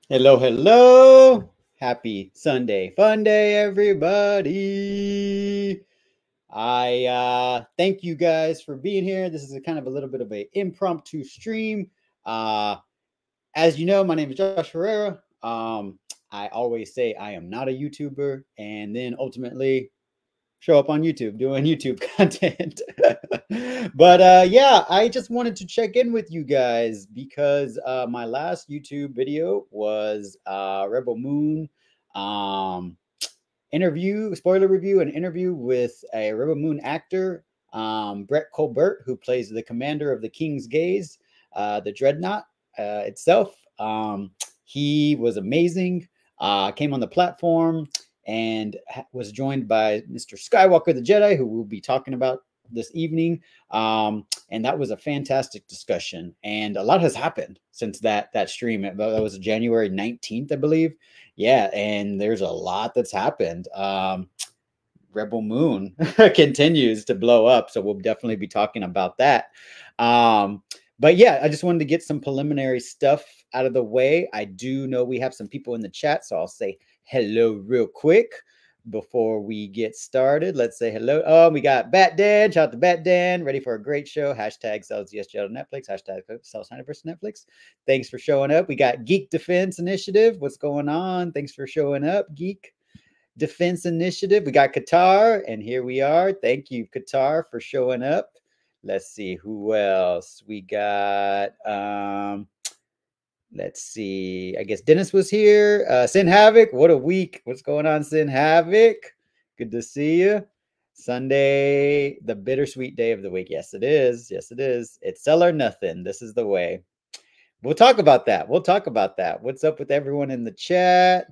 Hello, hello. Happy Sunday fun day, everybody. I thank you guys for being here. This is a kind of a little bit of an impromptu stream. Uh, as you know, my name is Josh Herrera. I always say I am not a YouTuber, and then ultimately show up on YouTube doing YouTube content. But yeah, I just wanted to check in with you guys because my last YouTube video was Rebel Moon um, interview, spoiler review, an interview with a Rebel Moon actor, Brett Colbert, who plays the commander of the King's Gaze, the Dreadnought itself. He was amazing. Came on the platform and was joined by Mr. Skywalker the Jedi, who we'll be talking about this evening. And that was a fantastic discussion. And a lot has happened since that stream. That was January 19th, I believe. Yeah, and there's a lot that's happened. Rebel Moon continues to blow up, so we'll definitely be talking about that. But yeah, I just wanted to get some preliminary stuff out of the way. I do know we have some people in the chat, so I'll say hello real quick before we get started. Let's say hello. Oh, we got Bat Dan. Shout out to Bat Dan. Ready for a great show. Hashtag sells ZSGL to Netflix. Hashtag sells ZACK Netflix. Thanks for showing up. We got Geek Defense Initiative. What's going on? Thanks for showing up, Geek Defense Initiative. We got Qatar, and here we are. Thank you, Qatar, for showing up. Let's see who else we got. Let's see. I guess Dennis was here. Sin Havoc. What a week. What's going on, Sin Havoc? Good to see you. Sunday, the bittersweet day of the week. Yes, it is. Yes, it is. It's sell or nothing. This is the way. We'll talk about that. We'll talk about that. What's up with everyone in the chat?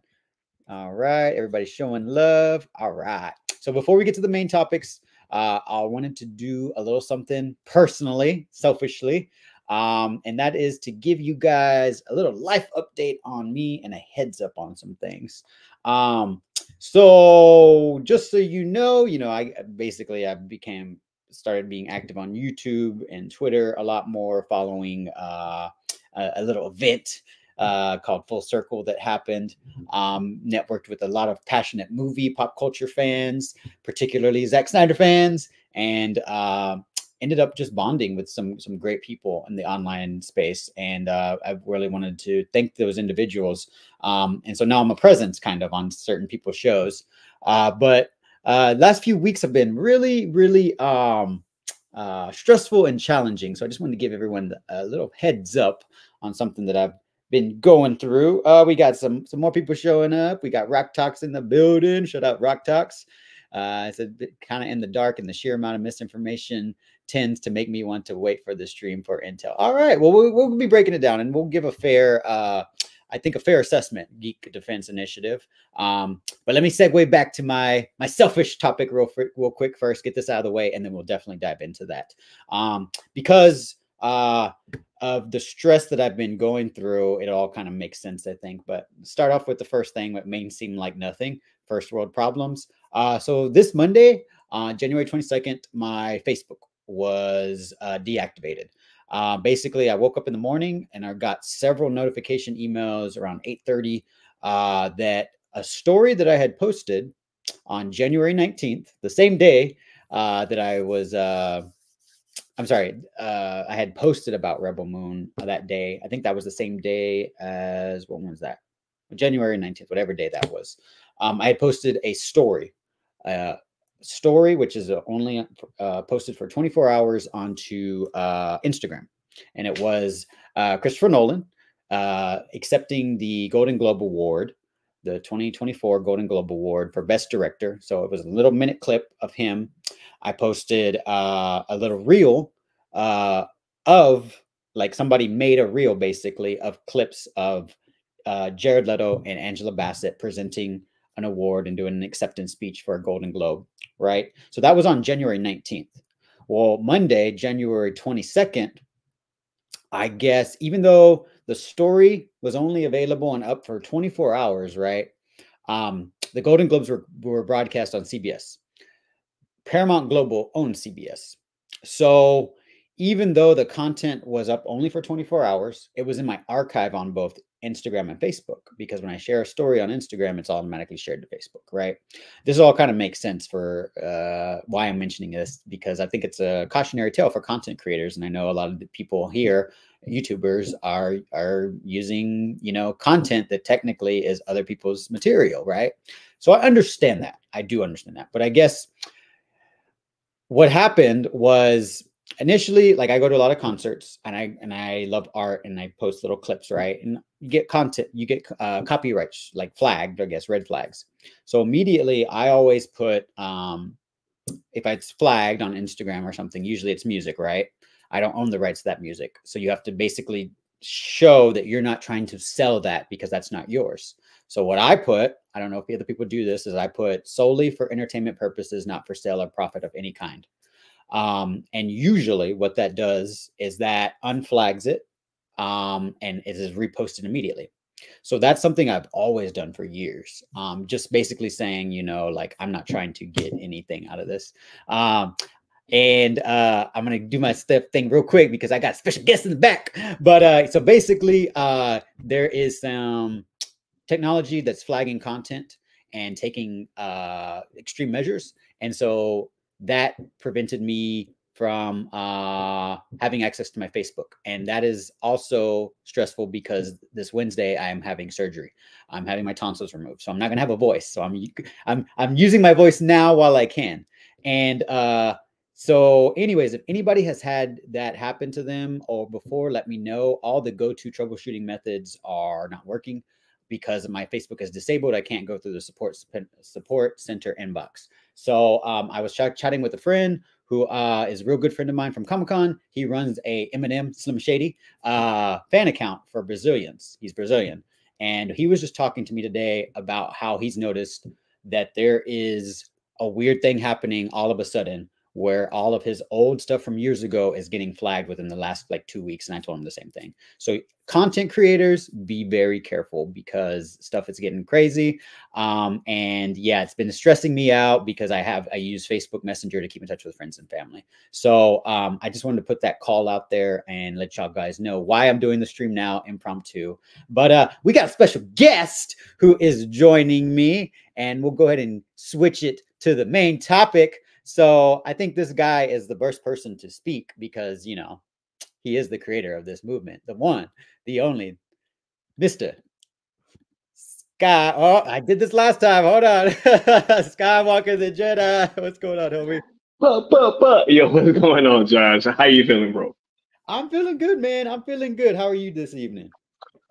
All right. Everybody's showing love. All right. So before we get to the main topics, I wanted to do a little something personally, selfishly. And that is to give you guys a little life update on me and a heads up on some things. So just so you know, I started being active on YouTube and Twitter a lot more following a little event called Full Circle that happened. Networked with a lot of passionate movie pop culture fans, particularly Zack Snyder fans, and ended up just bonding with some great people in the online space. And I really wanted to thank those individuals. And so now I'm a presence kind of on certain people's shows. But last few weeks have been really, really stressful and challenging. So I just wanted to give everyone a little heads up on something that I've been going through. We got some more people showing up. We got Rock Talks in the building. Shout out Rock Talks. It's a bit kind of in the dark, and the sheer amount of misinformation tends to make me want to wait for the stream for intel. All right, well, we'll be breaking it down, and we'll give a fair, I think, a fair assessment, Geek Defense Initiative. But let me segue back to my selfish topic real quick first, get this out of the way, and then we'll definitely dive into that. Because of the stress that I've been going through, it all kind of makes sense, I think. But start off with the first thing that may seem like nothing, first world problems. So this Monday, January 22nd, my Facebook was deactivated. Basically, I woke up in the morning and I got several notification emails around 8:30 that a story that I had posted on January 19th, the same day that I was I had posted about Rebel Moon that day. I think that was the same day as, when was that? January 19th, whatever day that was. I had posted a story, which is only posted for 24 hours onto Instagram. And it was Christopher Nolan accepting the Golden Globe Award, the 2024 Golden Globe Award for Best Director. So it was a little minute clip of him. I posted a little reel of, like, somebody made a reel basically of clips of Jared Leto and Angela Bassett presenting an award and doing an acceptance speech for a Golden Globe, right? So that was on January 19th. Well, Monday, January 22nd, I guess, even though the story was only available and up for 24 hours, right? The Golden Globes were broadcast on CBS. Paramount Global owned CBS. So even though the content was up only for 24 hours, it was in my archive on both Instagram and Facebook, because when I share a story on Instagram, it's automatically shared to Facebook, right? This all kind of makes sense for why I'm mentioning this, because I think it's a cautionary tale for content creators. And I know a lot of the people here, YouTubers, are using, you know, content that technically is other people's material, right? So I understand that. I do understand that. But I guess what happened was, initially, like, I go to a lot of concerts, and I love art, and I post little clips, right? And you get content, you get copyrights, like, flagged, I guess, red flags. So immediately I always put, if it's flagged on Instagram or something, usually it's music, right? I don't own the rights to that music. So you have to basically show that you're not trying to sell that, because that's not yours. So what I put, I don't know if the other people do this, is I put solely for entertainment purposes, not for sale or profit of any kind. And usually what that does is that unflags it, and it is reposted immediately. So that's something I've always done for years. Just basically saying, you know, like, I'm not trying to get anything out of this. And I'm going to do my thing real quick, because I got special guests in the back. But so basically, there is some technology that's flagging content and taking extreme measures. And so that prevented me from having access to my Facebook. And that is also stressful, because this Wednesday I am having surgery. I'm having my tonsils removed, so I'm not going to have a voice. So I'm using my voice now while I can. And so anyways, if anybody has had that happen to them or before, let me know. All the go-to troubleshooting methods are not working, because my Facebook is disabled. I can't go through the support center inbox. So I was chatting with a friend who is a real good friend of mine from Comic-Con. He runs a Eminem Slim Shady fan account for Brazilians. He's Brazilian. And he was just talking to me today about how he's noticed that there is a weird thing happening all of a sudden, where all of his old stuff from years ago is getting flagged within the last, like, 2 weeks. And I told him the same thing. So content creators, be very careful, because stuff is getting crazy. And yeah, it's been stressing me out, because I use Facebook Messenger to keep in touch with friends and family. So I just wanted to put that call out there and let y'all guys know why I'm doing the stream now, impromptu. But we got a special guest who is joining me, and we'll go ahead and switch it to the main topic. So I think this guy is the first person to speak, because, you know, he is the creator of this movement, the one, the only, Mr. Sky. Oh, I did this last time. Hold on. Skywalker the Jedi. What's going on, homie? Yo, what's going on, Josh? How you feeling, bro? I'm feeling good, man. I'm feeling good. How are you this evening?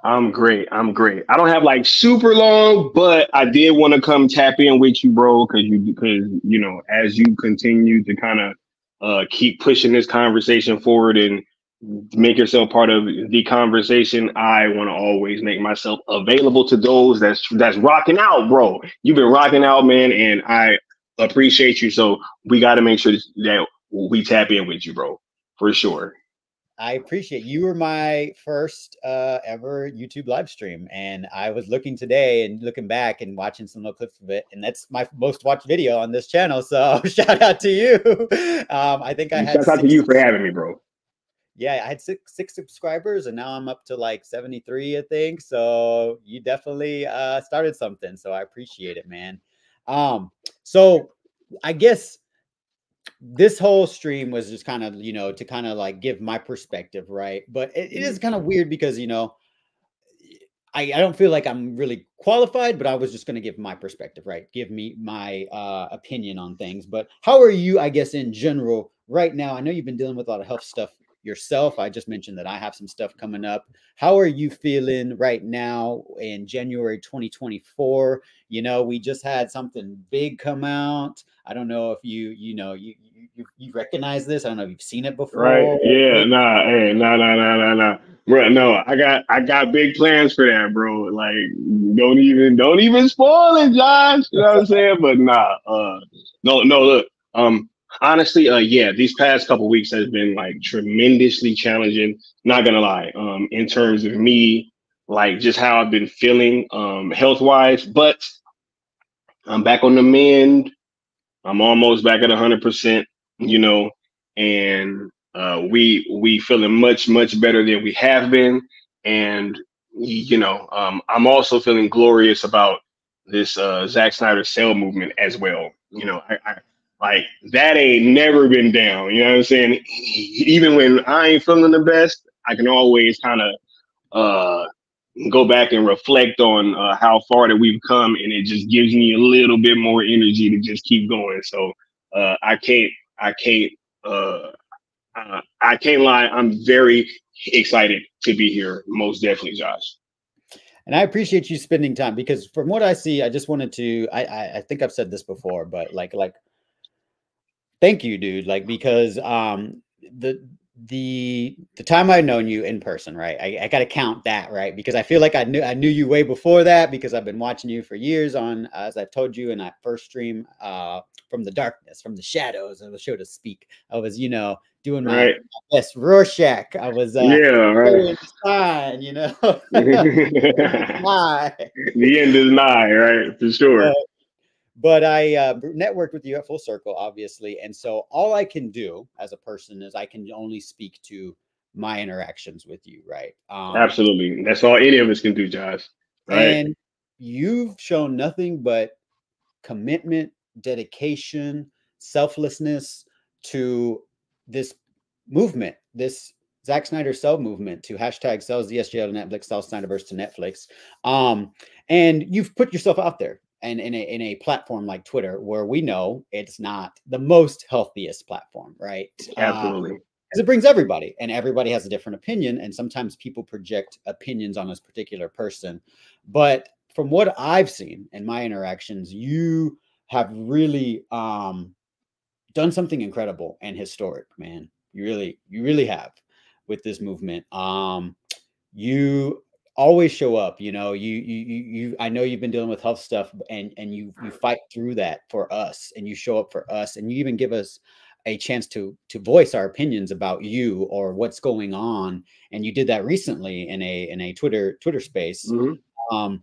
I'm great. I'm great. I don't have like super long, but I did want to come tap in with you, bro, because you know, as you continue to kind of keep pushing this conversation forward and make yourself part of the conversation, I want to always make myself available to those that's rocking out, bro. You've been rocking out, man, and I appreciate you. So we got to make sure that we tap in with you, bro, for sure. I appreciate you. Were my first ever YouTube live stream, and I was looking today and looking back and watching some little clips of it, and that's my most watched video on this channel. So shout out to you. I think I had shout out to you for having me, bro. Yeah, I had six subscribers, and now I'm up to like 73, I think. So you definitely started something. So I appreciate it, man. So I guess this whole stream was just kind of, you know, to kind of like give my perspective, right? But it is kind of weird, because, you know, I don't feel like I'm really qualified, but I was just going to give my perspective, right? Give me my opinion on things. But how are you, I guess, in general right now? I know you've been dealing with a lot of health stuff yourself. I just mentioned that I have some stuff coming up. How are you feeling right now in January 2024? You know, we just had something big come out. I don't know if you recognize this. I don't know if you've seen it before. Right? Yeah. Nah. Bro, no, I got big plans for that, bro. Like, don't even spoil it, Josh. You know what I'm saying? But nah. No. Look. Honestly, yeah, these past couple weeks has been like tremendously challenging. Not gonna lie. In terms of me, like just how I've been feeling, health wise, but I'm back on the mend. I'm almost back at 100%, you know, and we feeling much better than we have been, and I'm also feeling glorious about this Zack Snyder Cell movement as well. I like that ain't never been down. You know what I'm saying? Even when I ain't feeling the best, I can always kind of uh, go back and reflect on how far that we've come, and it just gives me a little bit more energy to just keep going. So I can't, I can't, uh, I can't lie. I'm very excited to be here. Most definitely, Josh. And I appreciate you spending time, because from what I see, I just wanted to, I think I've said this before, but like, thank you, dude. Like, because, the time I've known you in person, right? I got to count that, right? Because I feel like I knew you way before that, because I've been watching you for years on, as I've told you in that first stream, from the darkness, from the shadows, of the show to speak. I was, doing my best Rorschach. I was, right. the sign, The end is nigh, right? For sure. But I networked with you at Full Circle, obviously. And so all I can do as a person is I can only speak to my interactions with you, right? Absolutely. That's all any of us can do, Josh. Right. And you've shown nothing but commitment, dedication, selflessness to this movement, this Zack Snyder Sell movement, to hashtag sells ZSJL to Netflix, sells SnyderVerse to Netflix. And you've put yourself out there. And in a platform like Twitter, where we know it's not the most healthiest platform, right? Absolutely. Because it brings everybody, and everybody has a different opinion. And sometimes people project opinions on this particular person. But from what I've seen in my interactions, you have really done something incredible and historic, man. You really have with this movement. You always show up, you I know you've been dealing with health stuff, and you fight through that for us, and you show up for us, and you even give us a chance to voice our opinions about you or what's going on. And you did that recently in a Twitter space. Mm-hmm.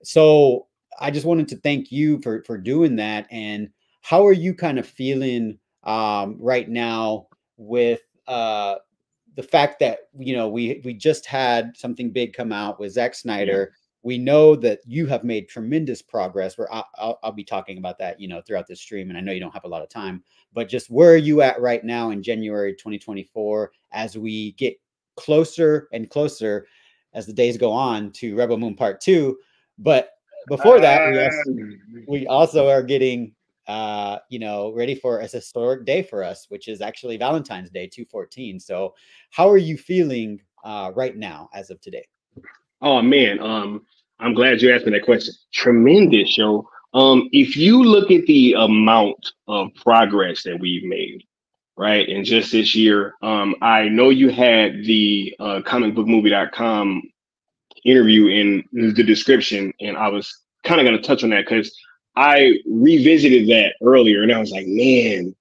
So I just wanted to thank you for doing that. And how are you kind of feeling right now with the fact that, we just had something big come out with Zack Snyder? We know that you have made tremendous progress, where I'll be talking about that, throughout this stream. And I know you don't have a lot of time, but just where are you at right now in January 2024, as we get closer and closer as the days go on to Rebel Moon Part 2. But before that, we also are getting ready for a historic day for us, which is actually Valentine's Day 2/14. So how are you feeling right now as of today? Oh man, I'm glad you asked me that question. Tremendous, yo. If you look at the amount of progress that we've made, right, and just this year, I know you had the comicbookmovie.com interview in the description, and I was kind of going to touch on that because I revisited that earlier, and I was like, man,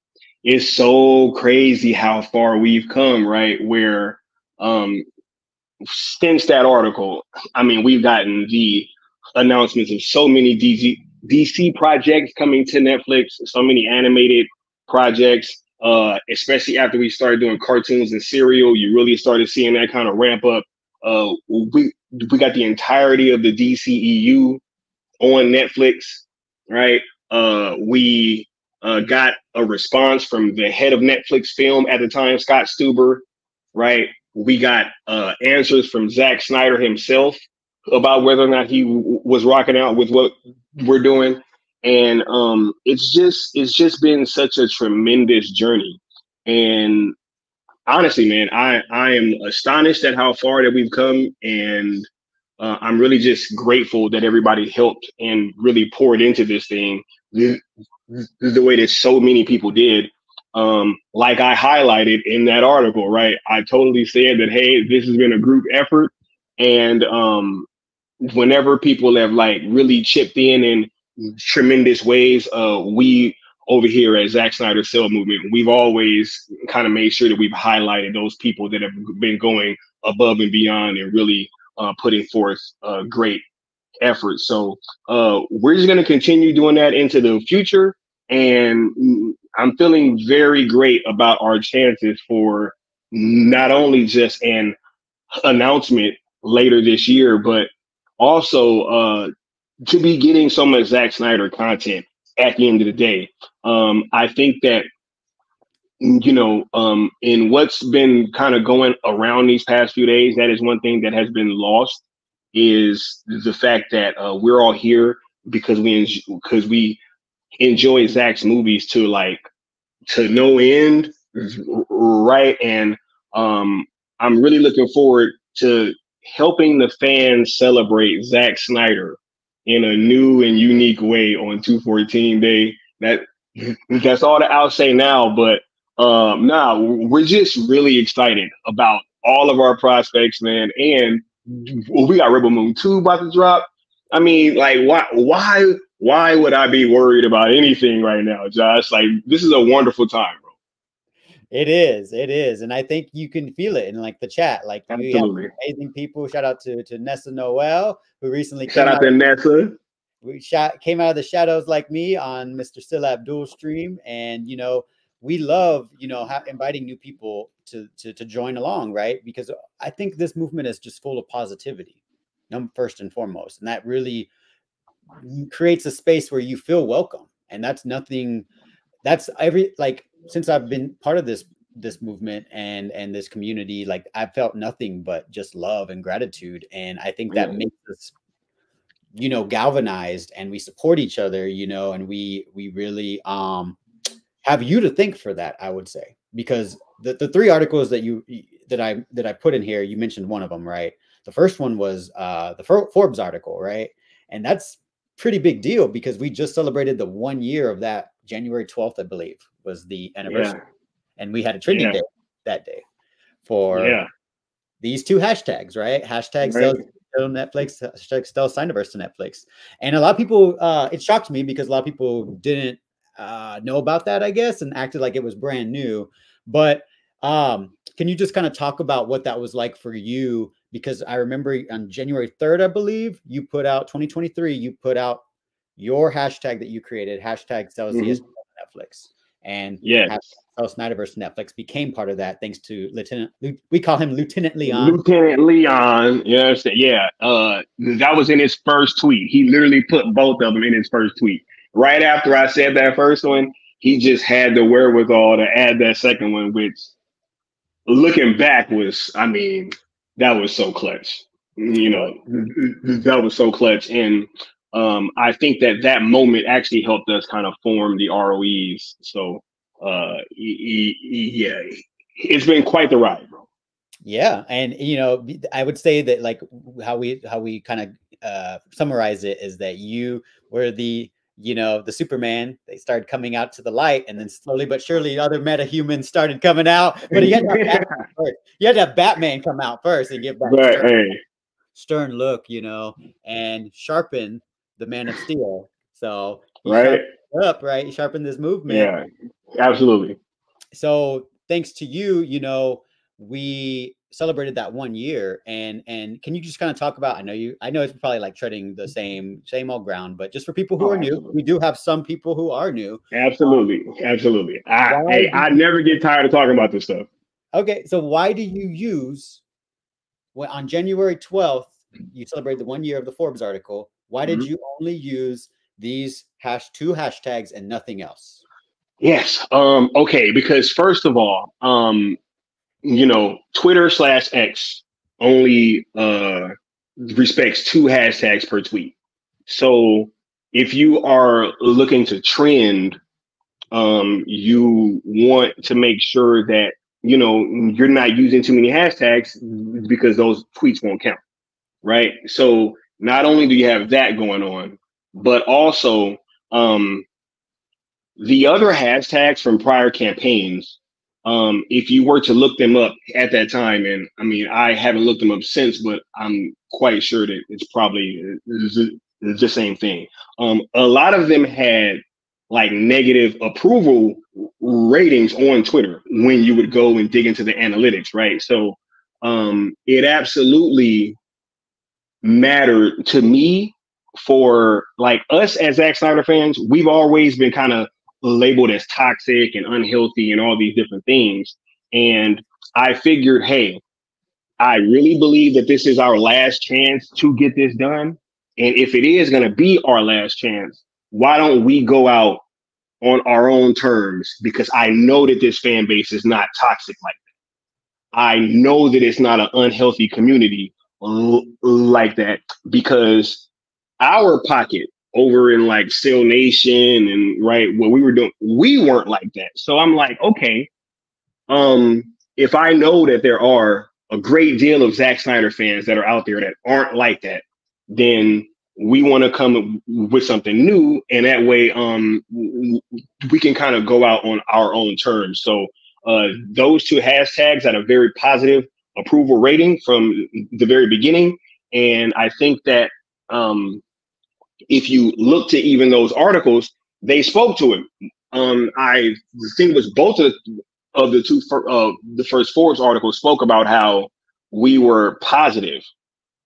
it's so crazy how far we've come, right? Where since that article, I mean, we've gotten the announcements of so many DC projects coming to Netflix, so many animated projects, especially after we started doing cartoons and serial. You really started seeing that kind of ramp up. We got the entirety of the DCEU on Netflix, right? We got a response from the head of Netflix Film at the time, Scott Stuber, right? We got answers from Zack Snyder himself about whether or not he was rocking out with what we're doing. And it's just been such a tremendous journey. And honestly, man, I am astonished at how far that we've come. And I'm really just grateful that everybody helped and really poured into this thing the way that so many people did. Like I highlighted in that article, right? I totally said that, hey, this has been a group effort. And whenever people have like really chipped in tremendous ways, we over here at Zack Snyder Cell Movement, we've always kind of made sure that we've highlighted those people that have been going above and beyond and really putting forth great effort. So we're just going to continue doing that into the future. And I'm feeling very great about our chances for not only just an announcement later this year, but also to be getting so much Zack Snyder content at the end of the day. I think that, you know, in what's been kind of going around these past few days, that is one thing that has been lost, is the fact that we're all here because we enjoy Zack's movies to no end, right? And I'm really looking forward to helping the fans celebrate Zack Snyder in a new and unique way on 214 Day. That's all that I'll say now, but we're just really excited about all of our prospects, man. And we got Rebel Moon 2 about to drop. I mean, like, why would I be worried about anything right now, Josh? Like, this is a wonderful time, bro. It is, and I think you can feel it in like the chat. Like, we have amazing people. Shout out to Nessa Noel, who recently shout out to Nessa. Came out of the shadows like me on Mr. Still Abdul stream, and you know, we love, you know, inviting new people to join along, right? Because I think this movement is just full of positivity, first and foremost, and that really creates a space where you feel welcome. And that's nothing. That's since I've been part of this movement and this community, like, I've felt nothing but just love and gratitude. And I think that makes us, you know, galvanized, and we support each other, you know, and we really have you to thank for that, I would say, because the 3 articles that I put in here, you mentioned one of them, right? The first one was the Forbes article, right? And that's pretty big deal because we just celebrated the 1 year of that. January 12th, I believe, was the anniversary. And we had a trending day that day for these 2 hashtags, right? Hashtag sell Netflix, hashtag sell SnyderVerse to Netflix. And a lot of people, it shocked me because a lot of people didn't know about that, I guess, and acted like it was brand new. But can you just kind of talk about what that was like for you? Because I remember on January 3rd, I believe, you put out 2023, you put out your hashtag that you created, hashtag sells Netflix, and sell SnyderVerse Netflix became part of that thanks to we call him Lieutenant Leon. Lieutenant Leon, you understand? Yeah, that was in his first tweet. He literally put both of them in his first tweet. Right after I said that first one, he just had the wherewithal to add that second one, which, looking back, was, I mean, that was so clutch. You know, that was so clutch. And I think that moment actually helped us kind of form the ROEs. So, yeah, it's been quite the ride, bro. Yeah, and you know, I would say that, like, how we kind of summarize it is that you were the, you know, the Superman. They started coming out to the light, and then slowly but surely other meta humans started coming out. But you had to have Batman come out first and give that stern look, you know, and sharpen the Man of Steel. So he sharpened this movement. Yeah, absolutely. So thanks to you, you know, we celebrated that 1 year, and can you just kind of talk about, I know it's probably like treading the same old ground, but just for people who are new, we do have some people who are new. Absolutely. I never get tired of talking about this stuff. Okay, so why do you use, when on January 12th you celebrated the 1 year of the Forbes article, why did you only use these 2 hashtags and nothing else? Yes. Okay, because first of all, you know, Twitter/X only respects 2 hashtags per tweet. So if you are looking to trend, you want to make sure that, you know, you're not using too many hashtags because those tweets won't count, right? So not only do you have that going on, but also the other hashtags from prior campaigns, if you were to look them up at that time, and I mean, I haven't looked them up since, but I'm quite sure that it's probably the same thing. A lot of them had like negative approval ratings on Twitter when you would go and dig into the analytics, right? So it absolutely mattered to me for, like, us as Zack Snyder fans. We've always been kind of labeled as toxic and unhealthy and all these different things. And I figured, hey, I really believe that this is our last chance to get this done. And if it is going to be our last chance, why don't we go out on our own terms? Because I know that this fan base is not toxic like that. I know that it's not an unhealthy community like that, because our pocket over in like Still Nation and right what we were doing, we weren't like that. So I'm like, okay, if I know that there are a great deal of Zack Snyder fans that are out there that aren't like that, then we want to come with something new, and that way we can kind of go out on our own terms. So those two hashtags had a very positive approval rating from the very beginning, and I think that if you look to even those articles, they spoke to it. I think it was both of the two the first Forbes articles spoke about how we were positive,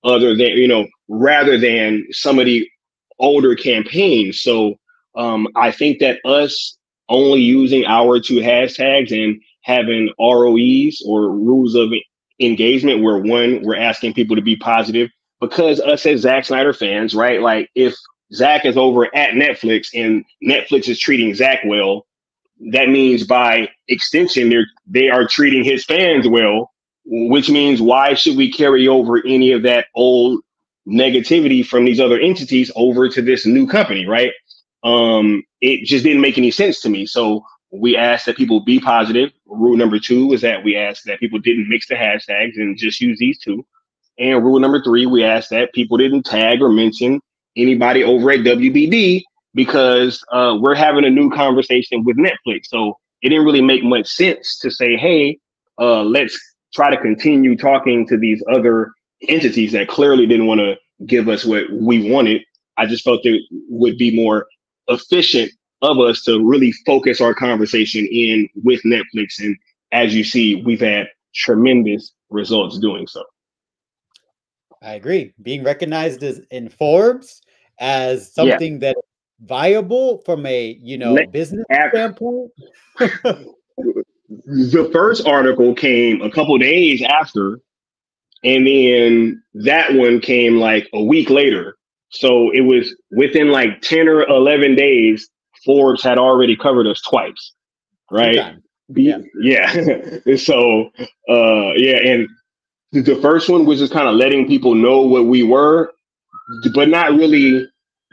other than, you know, rather than some of the older campaigns. So I think that us only using our two hashtags and having ROEs, or rules of engagement, where one, we're asking people to be positive, because us as Zack Snyder fans, right? Like if Zack is over at Netflix and Netflix is treating Zack well, that means by extension, they are treating his fans well, which means why should we carry over any of that old negativity from these other entities over to this new company, right? It just didn't make any sense to me. So we asked that people be positive. Rule number 2 is that we asked that people didn't mix the hashtags and just use these two. And rule number 3, we asked that people didn't tag or mention anybody over at WBD, because we're having a new conversation with Netflix. So it didn't really make much sense to say, hey, let's try to continue talking to these other entities that clearly didn't want to give us what we wanted. I just felt it would be more efficient of us to really focus our conversation in with Netflix. And as you see, we've had tremendous results doing so. I agree. Being recognized as in Forbes as something that is viable from a, you know, business standpoint. The first article came a couple days after, and then that one came like a week later. So it was within like 10 or 11 days, Forbes had already covered us twice, right? Yeah. So, and the first one was just kind of letting people know what we were, but not really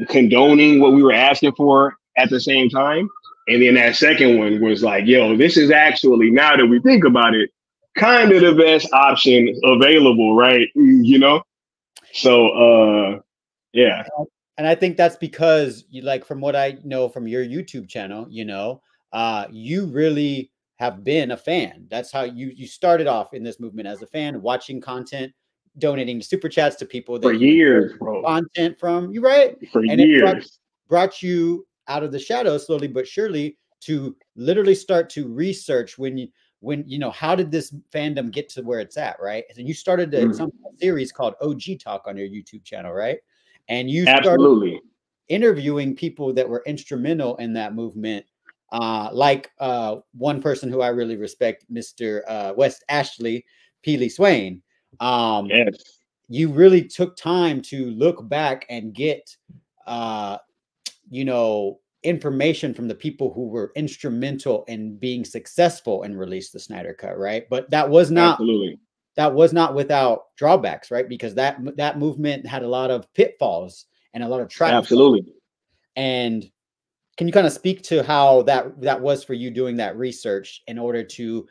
condoning what we were asking for at the same time. And then that second one was like, yo, this is actually, now that we think about it, kind of the best option available, right? You know? So, yeah. And I think that's because, you, like, from what I know from your YouTube channel, you know, you really have been a fan. That's how you started off in this movement, as a fan, watching content, donating super chats to people that for years, bro. Content from you, right? For and years. It brought you out of the shadows slowly but surely to literally start to research when you know, how did this fandom get to where it's at, right? And you started some series called OG Talk on your YouTube channel, right? And you started interviewing people that were instrumental in that movement, like one person who I really respect, Mr. West Ashley Peely Swain. Yes. You really took time to look back and get, you know, information from the people who were instrumental in being successful and release the Snyder Cut, right? But that was not without drawbacks, right? Because that movement had a lot of pitfalls and a lot of traps. And can you kind of speak to how that was for you doing that research in order to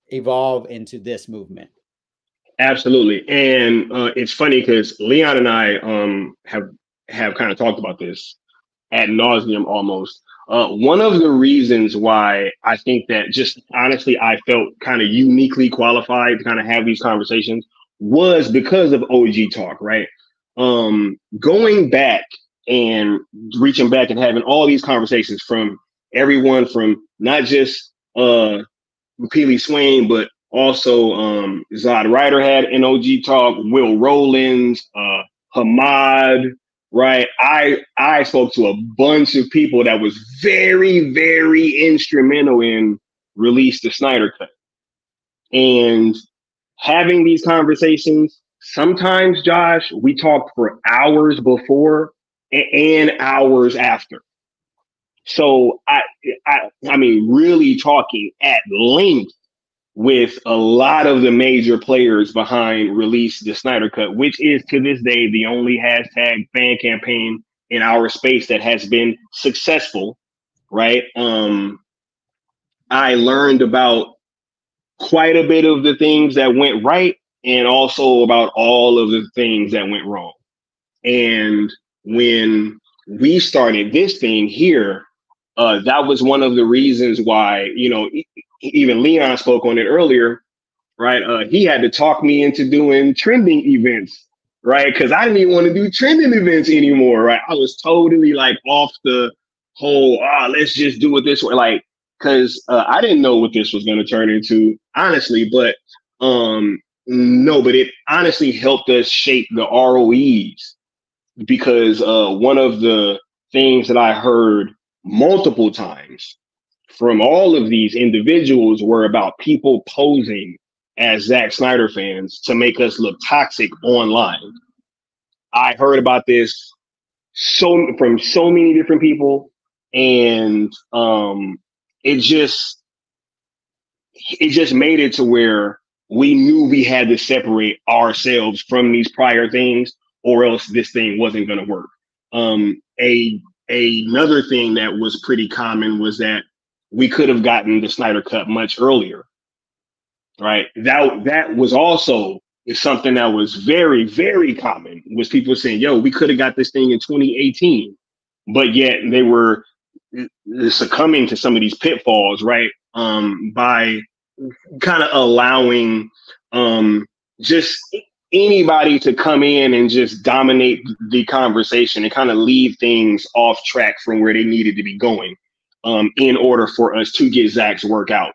evolve into this movement? Absolutely. And it's funny because Leon and I have kind of talked about this ad nauseum almost. One of the reasons why I think that, just honestly, I felt kind of uniquely qualified to kind of have these conversations was because of OG Talk, right? Going back and reaching back and having all these conversations from everyone, from not just Peely Swain, but also Zod Ryder had an OG Talk, Will Rowlands, Hamad, right? I spoke to a bunch of people that was very, very instrumental in release the Snyder Cut. And having these conversations, sometimes, Josh, we talked for hours before and hours after. So I mean, really talking at length with a lot of the major players behind Release the Snyder Cut, which is to this day the only hashtag fan campaign in our space that has been successful, right? I learned about quite a bit of the things that went right and also about all of the things that went wrong. And when we started this thing here, that was one of the reasons why, you know, even Leon spoke on it earlier, right? He had to talk me into doing trending events, right? Because I didn't even want to do trending events anymore, right? I was totally like off the whole, let's just do it this way, like, because I didn't know what this was going to turn into, honestly. But no, but it honestly helped us shape the ROEs, because one of the things that I heard multiple times from all of these individuals were about people posing as Zack Snyder fans to make us look toxic online. I heard about this from so many different people, and it just made it to where we knew we had to separate ourselves from these prior things, or else this thing wasn't going to work. Another thing that was pretty common was that we could have gotten the Snyder Cut much earlier, right? That was also something that was very, very common, was people saying, yo, we could have got this thing in 2018, but yet they were succumbing to some of these pitfalls, right? By kind of allowing just anybody to come in and just dominate the conversation and kind of lead things off track from where they needed to be going, in order for us to get Zack's work out,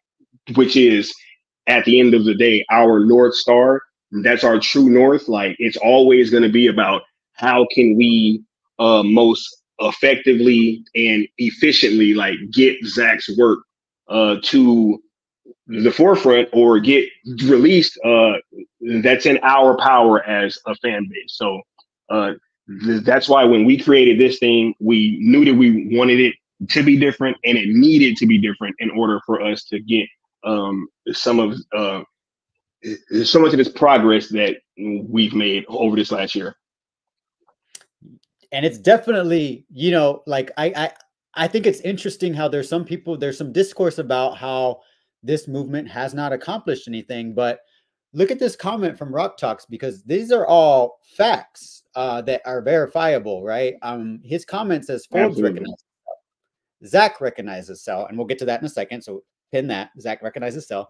which is, at the end of the day, our North Star. That's our true north. Like, it's always going to be about how can we most effectively and efficiently, like, get Zack's work to the forefront or get released, that's in our power as a fan base. So that's why when we created this thing, we knew that we wanted it to be different, and it needed to be different in order for us to get so much of this progress that we've made over this last year. And it's definitely, you know, like I think it's interesting how there's some discourse about how this movement has not accomplished anything, but look at this comment from Rock Talks, because these are all facts that are verifiable, right? His comment says Forbes recognizes Cell. Zack recognizes Cell, and we'll get to that in a second. So pin that. Zack recognizes Cell.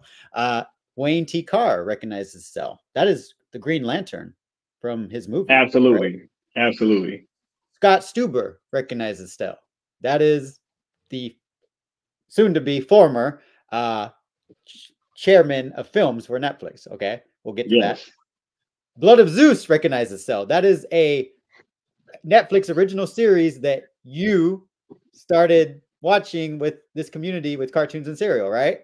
Wayne T. Carr recognizes Cell. That is the Green Lantern from his movie. Absolutely. Right? Absolutely. Scott Stuber recognizes Cell. That is the soon-to-be former chairman of films for Netflix. Okay, we'll get to that. Blood of Zeus recognizes Cell. That is a Netflix original series that you started watching with this community with cartoons and cereal, right?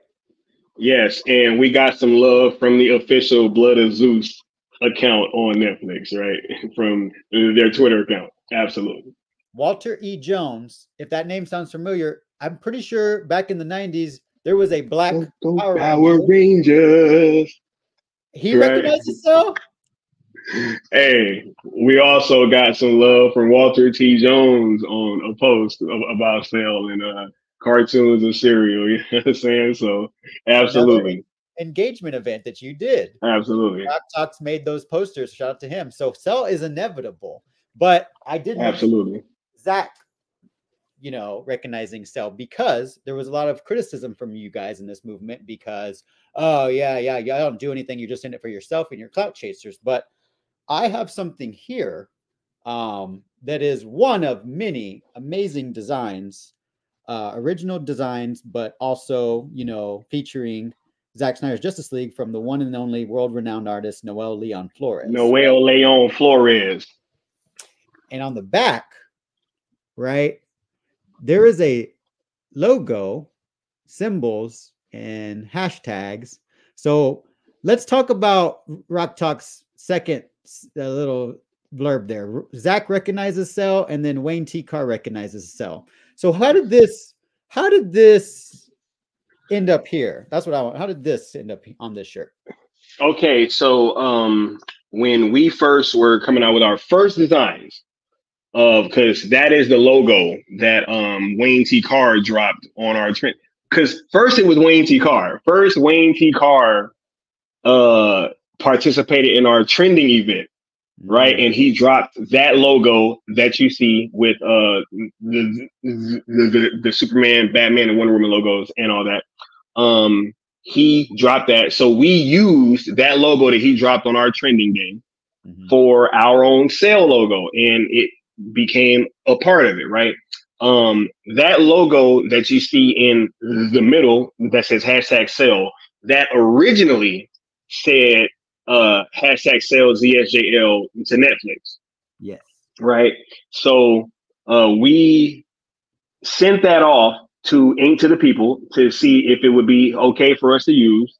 Yes, and we got some love from the official Blood of Zeus account on Netflix, right? From their Twitter account. Absolutely. Walter E. Jones, if that name sounds familiar, I'm pretty sure back in the 90s, there was a black Power Rangers. He recognizes Cell? Hey, we also got some love from Walter T. Jones on a post about Cell and cartoons and cereal. You know what I'm saying? So, absolutely. Another engagement event that you did. Absolutely. Rock Talks made those posters. Shout out to him. So, Cell is inevitable. But I did absolutely Zack, you know, recognizing Cell, because there was a lot of criticism from you guys in this movement because, oh, yeah, you don't do anything. You're just in it for yourself and your clout chasers. But I have something here that is one of many amazing designs, original designs, but also, you know, featuring Zack Snyder's Justice League from the one and only world-renowned artist, Noel Leon Flores. And on the back, right, there is a logo, symbols, and hashtags. So let's talk about Rock Talk's second little blurb there. Zach recognizes Cell, and then Wayne T. Carr recognizes Cell. So how did this end up here? That's what I want. How did this end up on this shirt? Okay, so when we first were coming out with our first designs, because that is the logo that Wayne T. Carr dropped on our trend. Because first it was Wayne T. Carr. First Wayne T. Carr participated in our trending event, right? And he dropped that logo that you see with the Superman, Batman, and Wonder Woman logos and all that. He dropped that. So we used that logo that he dropped on our trending day for our own sale logo, and it became a part of it, right? That logo that you see in the middle that says #sale, that originally said #sale ZSJL to Netflix. Yes. Right. So we sent that off to Ink to the People to see if it would be okay for us to use.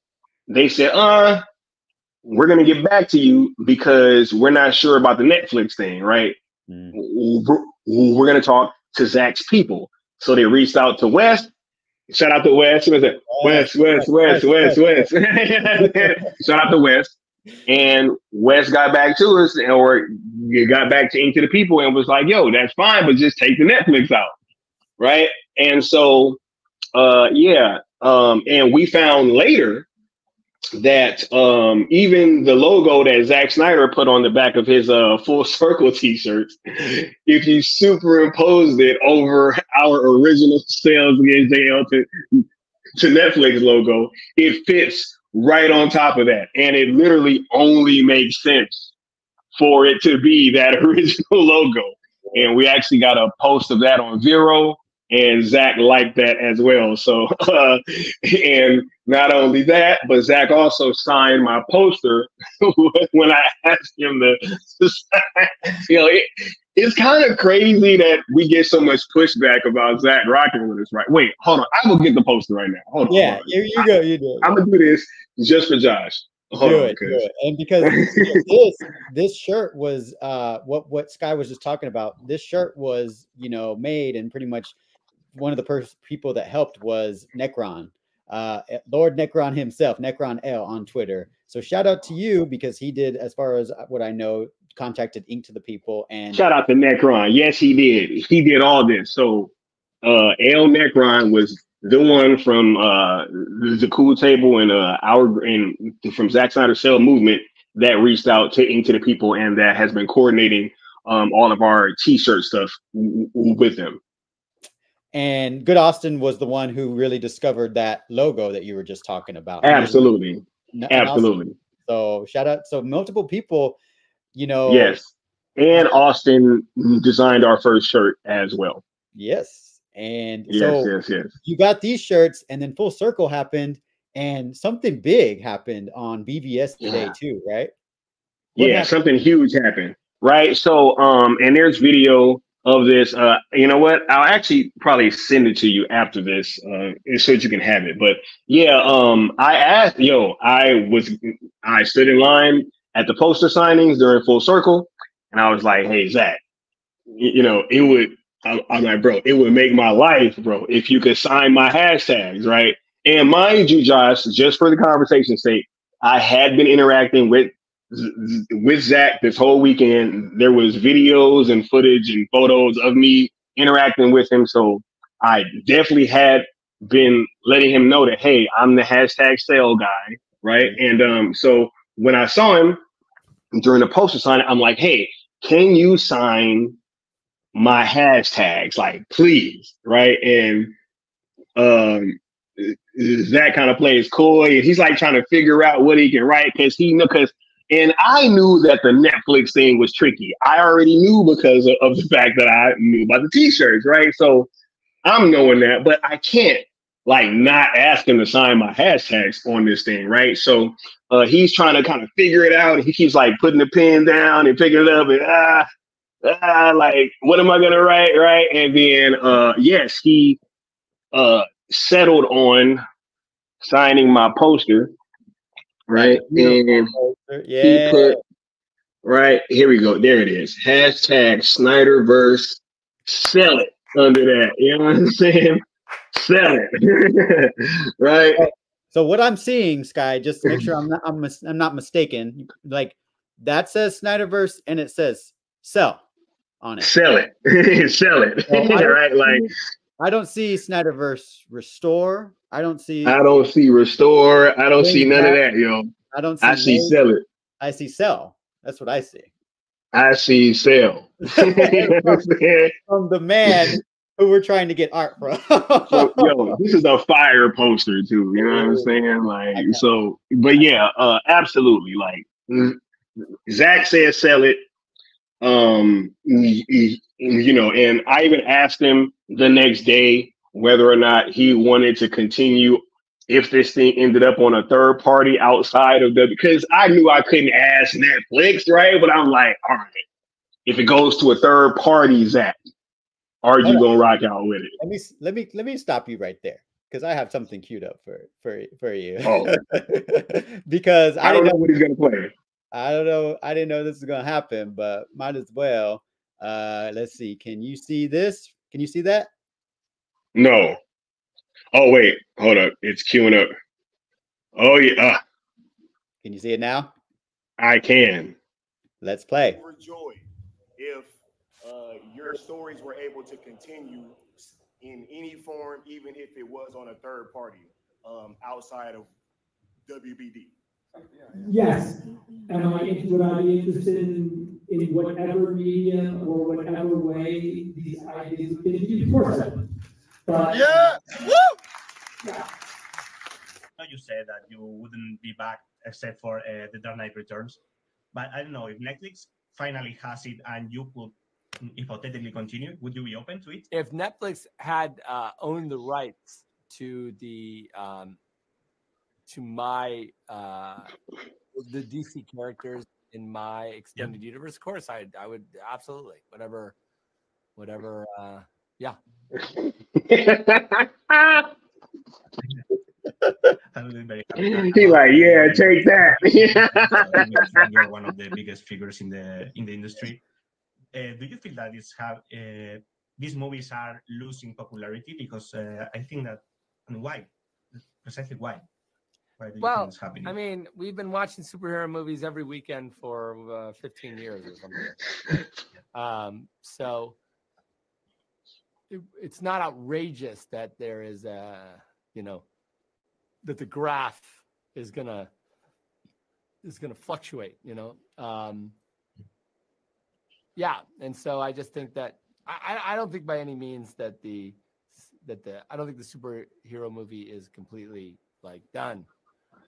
They said, we're going to get back to you because we're not sure about the Netflix thing, right? We're going to talk to Zach's people. So they reached out to Wes. Shout out to Wes. Wes. Shout out to Wes. And Wes got back to us, or got back to Ink to the People, and was like, yo, that's fine, but just take the Netflix out. Right. And so, and we found later that even the logo that Zack Snyder put on the back of his Full Circle t-shirts, if you superimposed it over our original sales to Netflix logo, it fits right on top of that. And it literally only makes sense for it to be that original logo. And we actually got a post of that on Vero, and Zach liked that as well. So, and not only that, but Zach also signed my poster when I asked him to sign. You know, it's kind of crazy that we get so much pushback about Zach rocking with us, right? Wait, hold on. I will get the poster right now. Hold on. Yeah, you go. You do. I'm going to do this just for Josh. Good. And because this shirt was what Sky was just talking about. This shirt was, made, and pretty much one of the people that helped was Necron, Lord Necron himself, Necron L on Twitter. So shout out to you, because he did, as far as what I know, contacted Ink to the People. And shout out to Necron. Yes, he did. He did all this. So L Necron was the one from the Cool Table and from Zack Snyder's Sell Movement that reached out to Ink to the People, and that has been coordinating all of our t-shirt stuff with them. And Good Austin was the one who really discovered that logo that you were just talking about. Absolutely. Absolutely. So shout out. So multiple people, Yes. And Austin designed our first shirt as well. Yes. And yes. You got these shirts, and then Full Circle happened, and something big happened on BVS today too, right? What happened? Something huge happened. Right. So, and there's video of this. You know what? I'll actually probably send it to you after this, so that you can have it. But yeah, I stood in line at the poster signings during Full Circle, and I was like, hey, Zach, I'm like, bro, it would make my life, bro, if you could sign my hashtags, right? And mind you, Josh, just for the conversation's sake, I had been interacting with Zach this whole weekend. There was videos and footage and photos of me interacting with him. So I definitely had been letting him know that, hey, I'm the #sale guy, right? And so when I saw him during the poster signing, I'm like, hey, can you sign my hashtags, like, please, right? And that kind of plays coy, and he's like trying to figure out what he can write, and I knew that the Netflix thing was tricky. I already knew because of the fact that I knew about the t-shirts, right? So I'm knowing that, but I can't not ask him to sign my hashtags on this thing, right? So he's trying to kind of figure it out. He keeps putting the pen down and picking it up, and what am I gonna write, right? And then yes, he settled on signing my poster, right? And yeah, he put, right, here we go. There it is. Hashtag SnyderVerse. Sell it under that. You know what I'm saying? Sell it. Right? So what I'm seeing, Sky, just to make sure I'm not mistaken, like that says Snyderverse and it says sell on it. Sell it. Sell it. So right? Like I don't see Snyderverse restore. I don't see restore. I don't see none of that, yo. I don't see I see sell it. I see sell. That's what I see. I see sell. From the man who we're trying to get art from. So, yo, this is a fire poster too. You know what I'm saying? Like, so, but yeah, absolutely. Like, Zach said, sell it. You know, and I even asked him the next day whether or not he wanted to continue if this thing ended up on a third party outside of because I knew I couldn't ask Netflix, right? But I'm like, all right, if it goes to a third party, Zach, are you gonna rock out with it? Let me stop you right there because I have something queued up for you. Oh. Because I don't know what he's gonna play. I don't know. I didn't know this was gonna happen, but might as well. Let's see. Can you see this? Can you see that? No. Oh wait, hold up. It's queuing up. Oh yeah. Can you see it now? I can. Let's play. Overjoyed if your stories were able to continue in any form, even if it was on a third party outside of WBD. Yes. Would I be interested in whatever media or whatever way these ideas would be? Of course I would. But yeah. Woo! Yeah. You said that you wouldn't be back except for The Dark Knight Returns. But I don't know, if Netflix finally has it and you could hypothetically continue, would you be open to it? If Netflix had owned the rights to the my the DC characters in my extended universe, of course I would absolutely whatever yeah. He's like, yeah, take that. You're one of the biggest figures in the industry. Do you feel that these movies are losing popularity? Because I think that, and why? Precisely why? Why do you think it's happening? I mean, we've been watching superhero movies every weekend for 15 years or something. So it's not outrageous that there is that the graph is gonna fluctuate, yeah. And so I just think that I don't think by any means that I don't think the superhero movie is completely like done.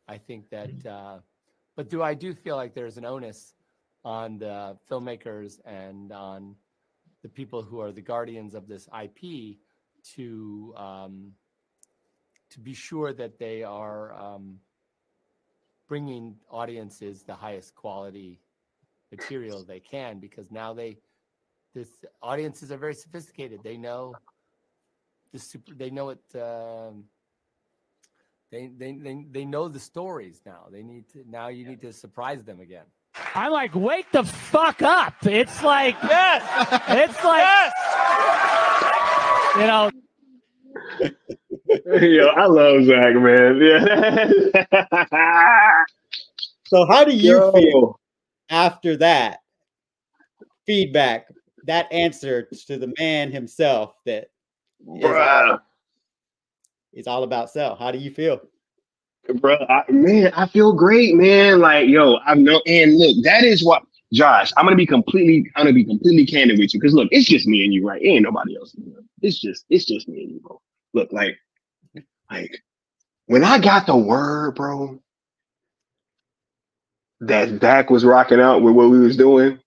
I think that but I do feel like there's an onus on the filmmakers and on the people who are the guardians of this IP to be sure that they are bringing audiences the highest quality material they can, because now this audiences are very sophisticated. They know they know it. They know the stories now. You need to surprise them again. I'm like, wake the fuck up. It's like, yes. It's like, yes. Yo, I love Zach, man. Yeah. So how do you feel after that feedback, that answer to the man himself that it's all about sell? How do you feel? Bro, I feel great, man. Like, yo, I know, and look, that is what, Josh, I'm gonna be completely candid with you, because look, it's just me and you, right? It ain't nobody else. It's just me and you, bro. Look, like when I got the word, bro, that Zach was rocking out with what we was doing,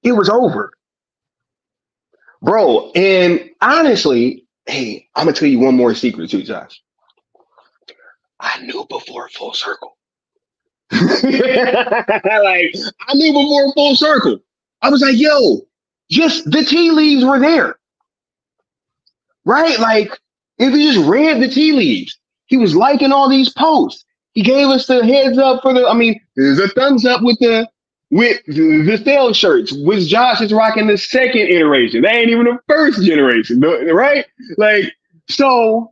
it was over, bro. And honestly, hey, I'm gonna tell you one more secret too, Josh. I knew before Full Circle. Like, I knew before Full Circle. I was like, yo, just the tea leaves were there. Right? Like, if you just read the tea leaves, he was liking all these posts. He gave us the heads up for the thumbs up with the sale shirts, which Josh is rocking the second iteration. They ain't even the first generation, right? Like, so,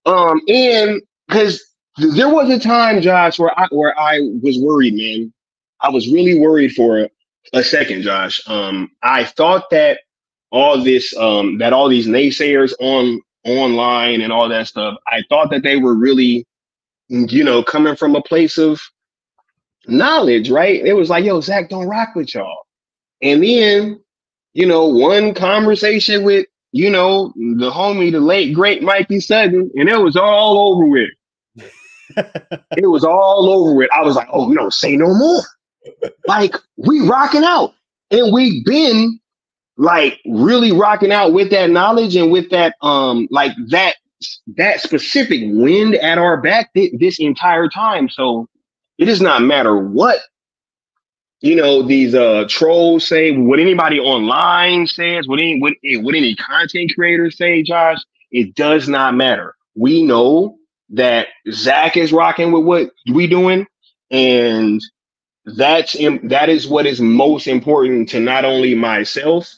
and because there was a time, Josh, where I was worried, man. I was really worried for a second, Josh. I thought that all these naysayers online and all that stuff, I thought that they were really, coming from a place of knowledge, right? It was like, yo, Zach don't rock with y'all. And then, one conversation with, the homie, the late, great Mikey Sutton, and it was all over with. It was all over with. I was like, oh, no, say no more. Like, we rocking out. And we've been, like, really rocking out with that knowledge and with that, like, that specific wind at our back this entire time. So it does not matter what, these trolls say, what anybody online says, what any content creators say, Josh, it does not matter. We know that Zach is rocking with what we doing, and that is what is most important to not only myself,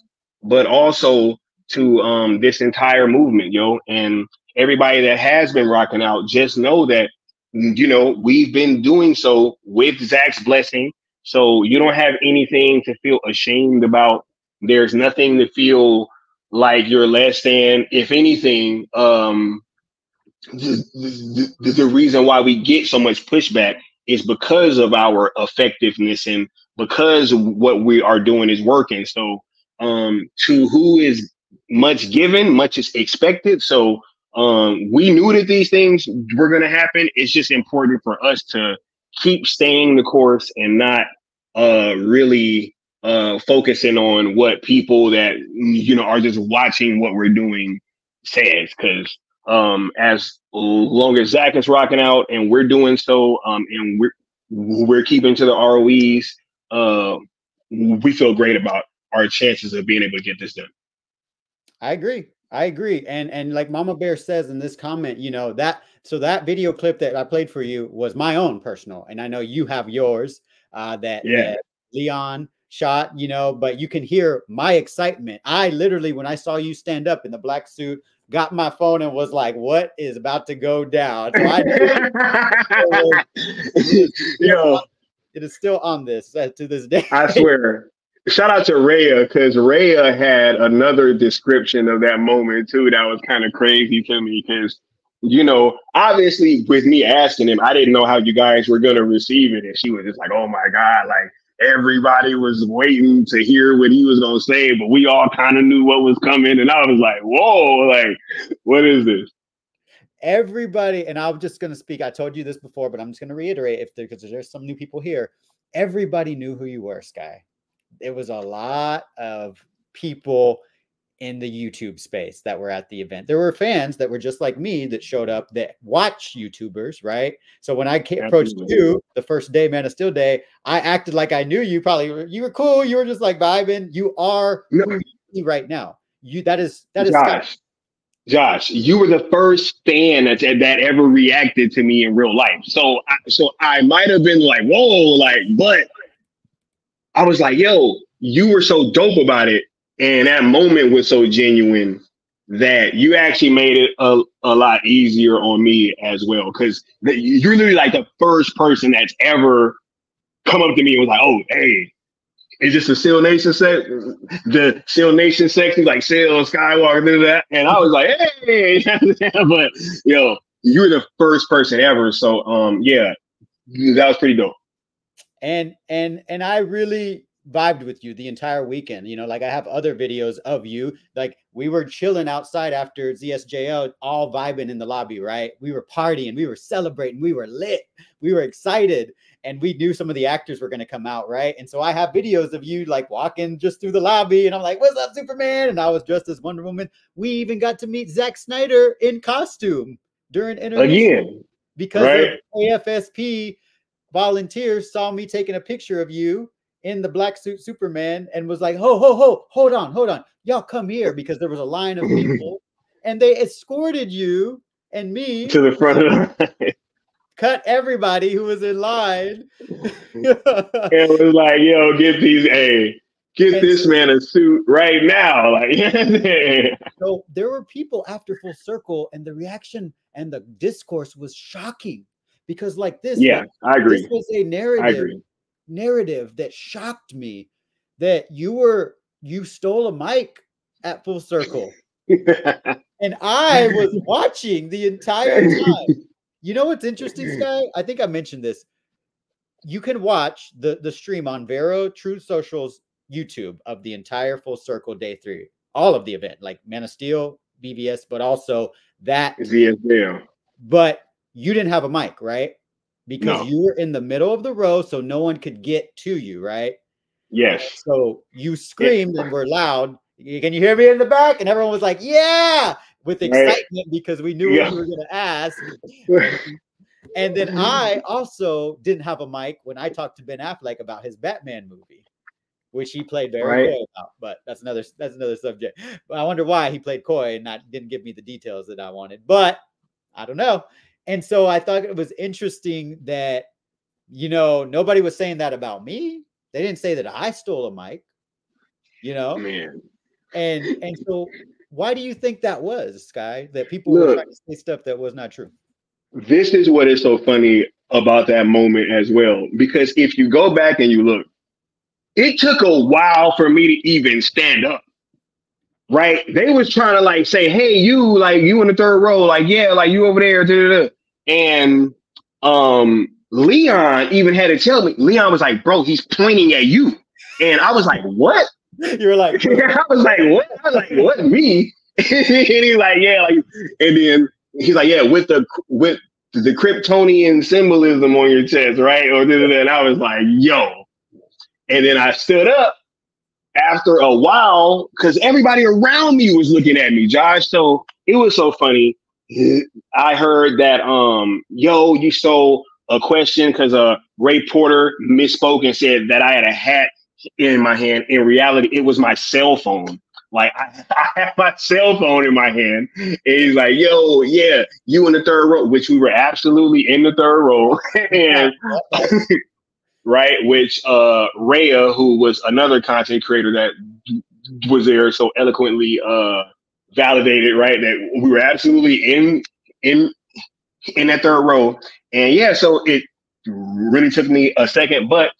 but also to this entire movement, yo. And everybody that has been rocking out, just know that, we've been doing so with Zach's blessing. So you don't have anything to feel ashamed about. There's nothing to feel like you're less than. If anything, the reason why we get so much pushback is because of our effectiveness and because what we are doing is working. So to who is much given, much is expected. So we knew that these things were going to happen. It's just important for us to keep staying the course and not really focusing on what people that are just watching what we're doing says. Because as long as Zach is rocking out and we're doing so, and we're keeping to the ROEs, we feel great about our chances of being able to get this done. I agree. And like Mama Bear says in this comment, that video clip that I played for you was my own personal, and I know you have yours that Leon shot, but you can hear my excitement. I literally, when I saw you stand up in the black suit, got my phone and was like, what is about to go down? So I it is still on this to this day. I swear. Shout out to Rhea, because Rhea had another description of that moment too that was kind of crazy to me, because obviously with me asking him, I didn't know how you guys were going to receive it, and she was just like, oh my God, like everybody was waiting to hear what he was going to say, but we all kind of knew what was coming, and I was like, whoa, like, what is this? Everybody, and I'm just going to speak, I told you this before, but I'm just going to reiterate because there's some new people here. Everybody knew who you were, Sky. It was a lot of people in the YouTube space that were at the event. There were fans that were just like me that showed up that watch YouTubers, right? So when I approached you the first day, Man of Steel Day, I acted like I knew you. Probably you were cool. You were just like vibing. You are who you see right now. That is Josh, you were the first fan that ever reacted to me in real life. So I might have been like, whoa, like, but I was like, yo, you were so dope about it. And that moment was so genuine that you actually made it a lot easier on me as well. Because you're literally like the first person that's ever come up to me and was like, oh, hey, is this the Seal Nation set? The Seal Nation section, like Seal, Skywalker, that. And I was like, hey, but you were the first person ever. So yeah, that was pretty dope. And I really vibed with you the entire weekend. Like I have other videos of you. Like we were chilling outside after ZSJL, all vibing in the lobby, right? We were partying, we were celebrating, we were lit, we were excited, and we knew some of the actors were going to come out, right? And so I have videos of you like walking just through the lobby, and I'm like, what's up, Superman? And I was dressed as Wonder Woman. We even got to meet Zack Snyder in costume during intermission again because of AFSP volunteers saw me taking a picture of you in the black suit Superman and was like, hold on. Y'all come here, because there was a line of people and they escorted you and me to the front of the cut everybody who was in line. It was like, yo, get this man a suit right now. Like, so there were people after Full Circle, and the reaction and the discourse was shocking because, like this, yeah, I agree. This was a narrative that shocked me. That you stole a mic at Full Circle, and I was watching the entire time. You know what's interesting, Sky? I think I mentioned this. You can watch the stream on Vero Truth Social's YouTube of the entire Full Circle Day 3, all of the event, like Man of Steel, BVS, but also that. Yeah. But you didn't have a mic, right? Because you were in the middle of the row, so no one could get to you, right? Yes. So you screamed and were loud. Can you hear me in the back? And everyone was like, yeah, with excitement because we knew what you were going to ask. And then I also didn't have a mic when I talked to Ben Affleck about his Batman movie, which he played very coy about. But that's another subject. But I wonder why he played coy and didn't give me the details that I wanted. But I don't know. And so I thought it was interesting that, nobody was saying that about me. They didn't say that I stole a mic, Man. And so why do you think that was, Sky? That people were trying to say stuff that was not true? This is what is so funny about that moment as well. Because if you go back and you look, it took a while for me to even stand up. Right? They was trying to like say, hey, you in the third row, like, yeah, like you over there. Da, da, da. And Leon even had to tell me. Leon was like, bro, he's pointing at you. And I was like, what? You were like, I was like, what? I was like, what, me? And he's like, yeah, like, and then he's like, yeah, with the Kryptonian symbolism on your chest, right? Or and I was like, yo. And then I stood up after a while because everybody around me was looking at me, Josh. So it was so funny. I heard that, yo, you stole a question because Ray Porter misspoke and said that I had a hat in my hand. In reality, it was my cell phone. Like I had my cell phone in my hand. And he's like, yo, yeah, you in the third row, which we were absolutely in the third row. And right, which Rhea, who was another content creator that was there so eloquently validated, right, that we were absolutely in that third row. And yeah, so it really took me a second, but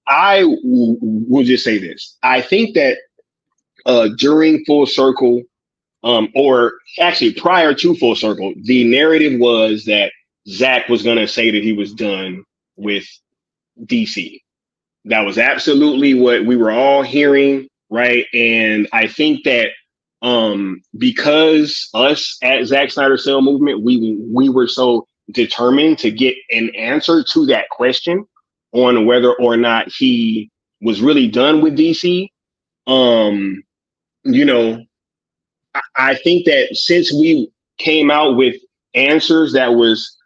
I will just say this. I think that during Full Circle, or actually prior to Full Circle, the narrative was that Zack was going to say that he was done with DC. That was absolutely what we were all hearing, right? And I think that because us at Zack Snyder's Sell Movement, we were so determined to get an answer to that question on whether or not he was really done with DC. I think that since we came out with answers that was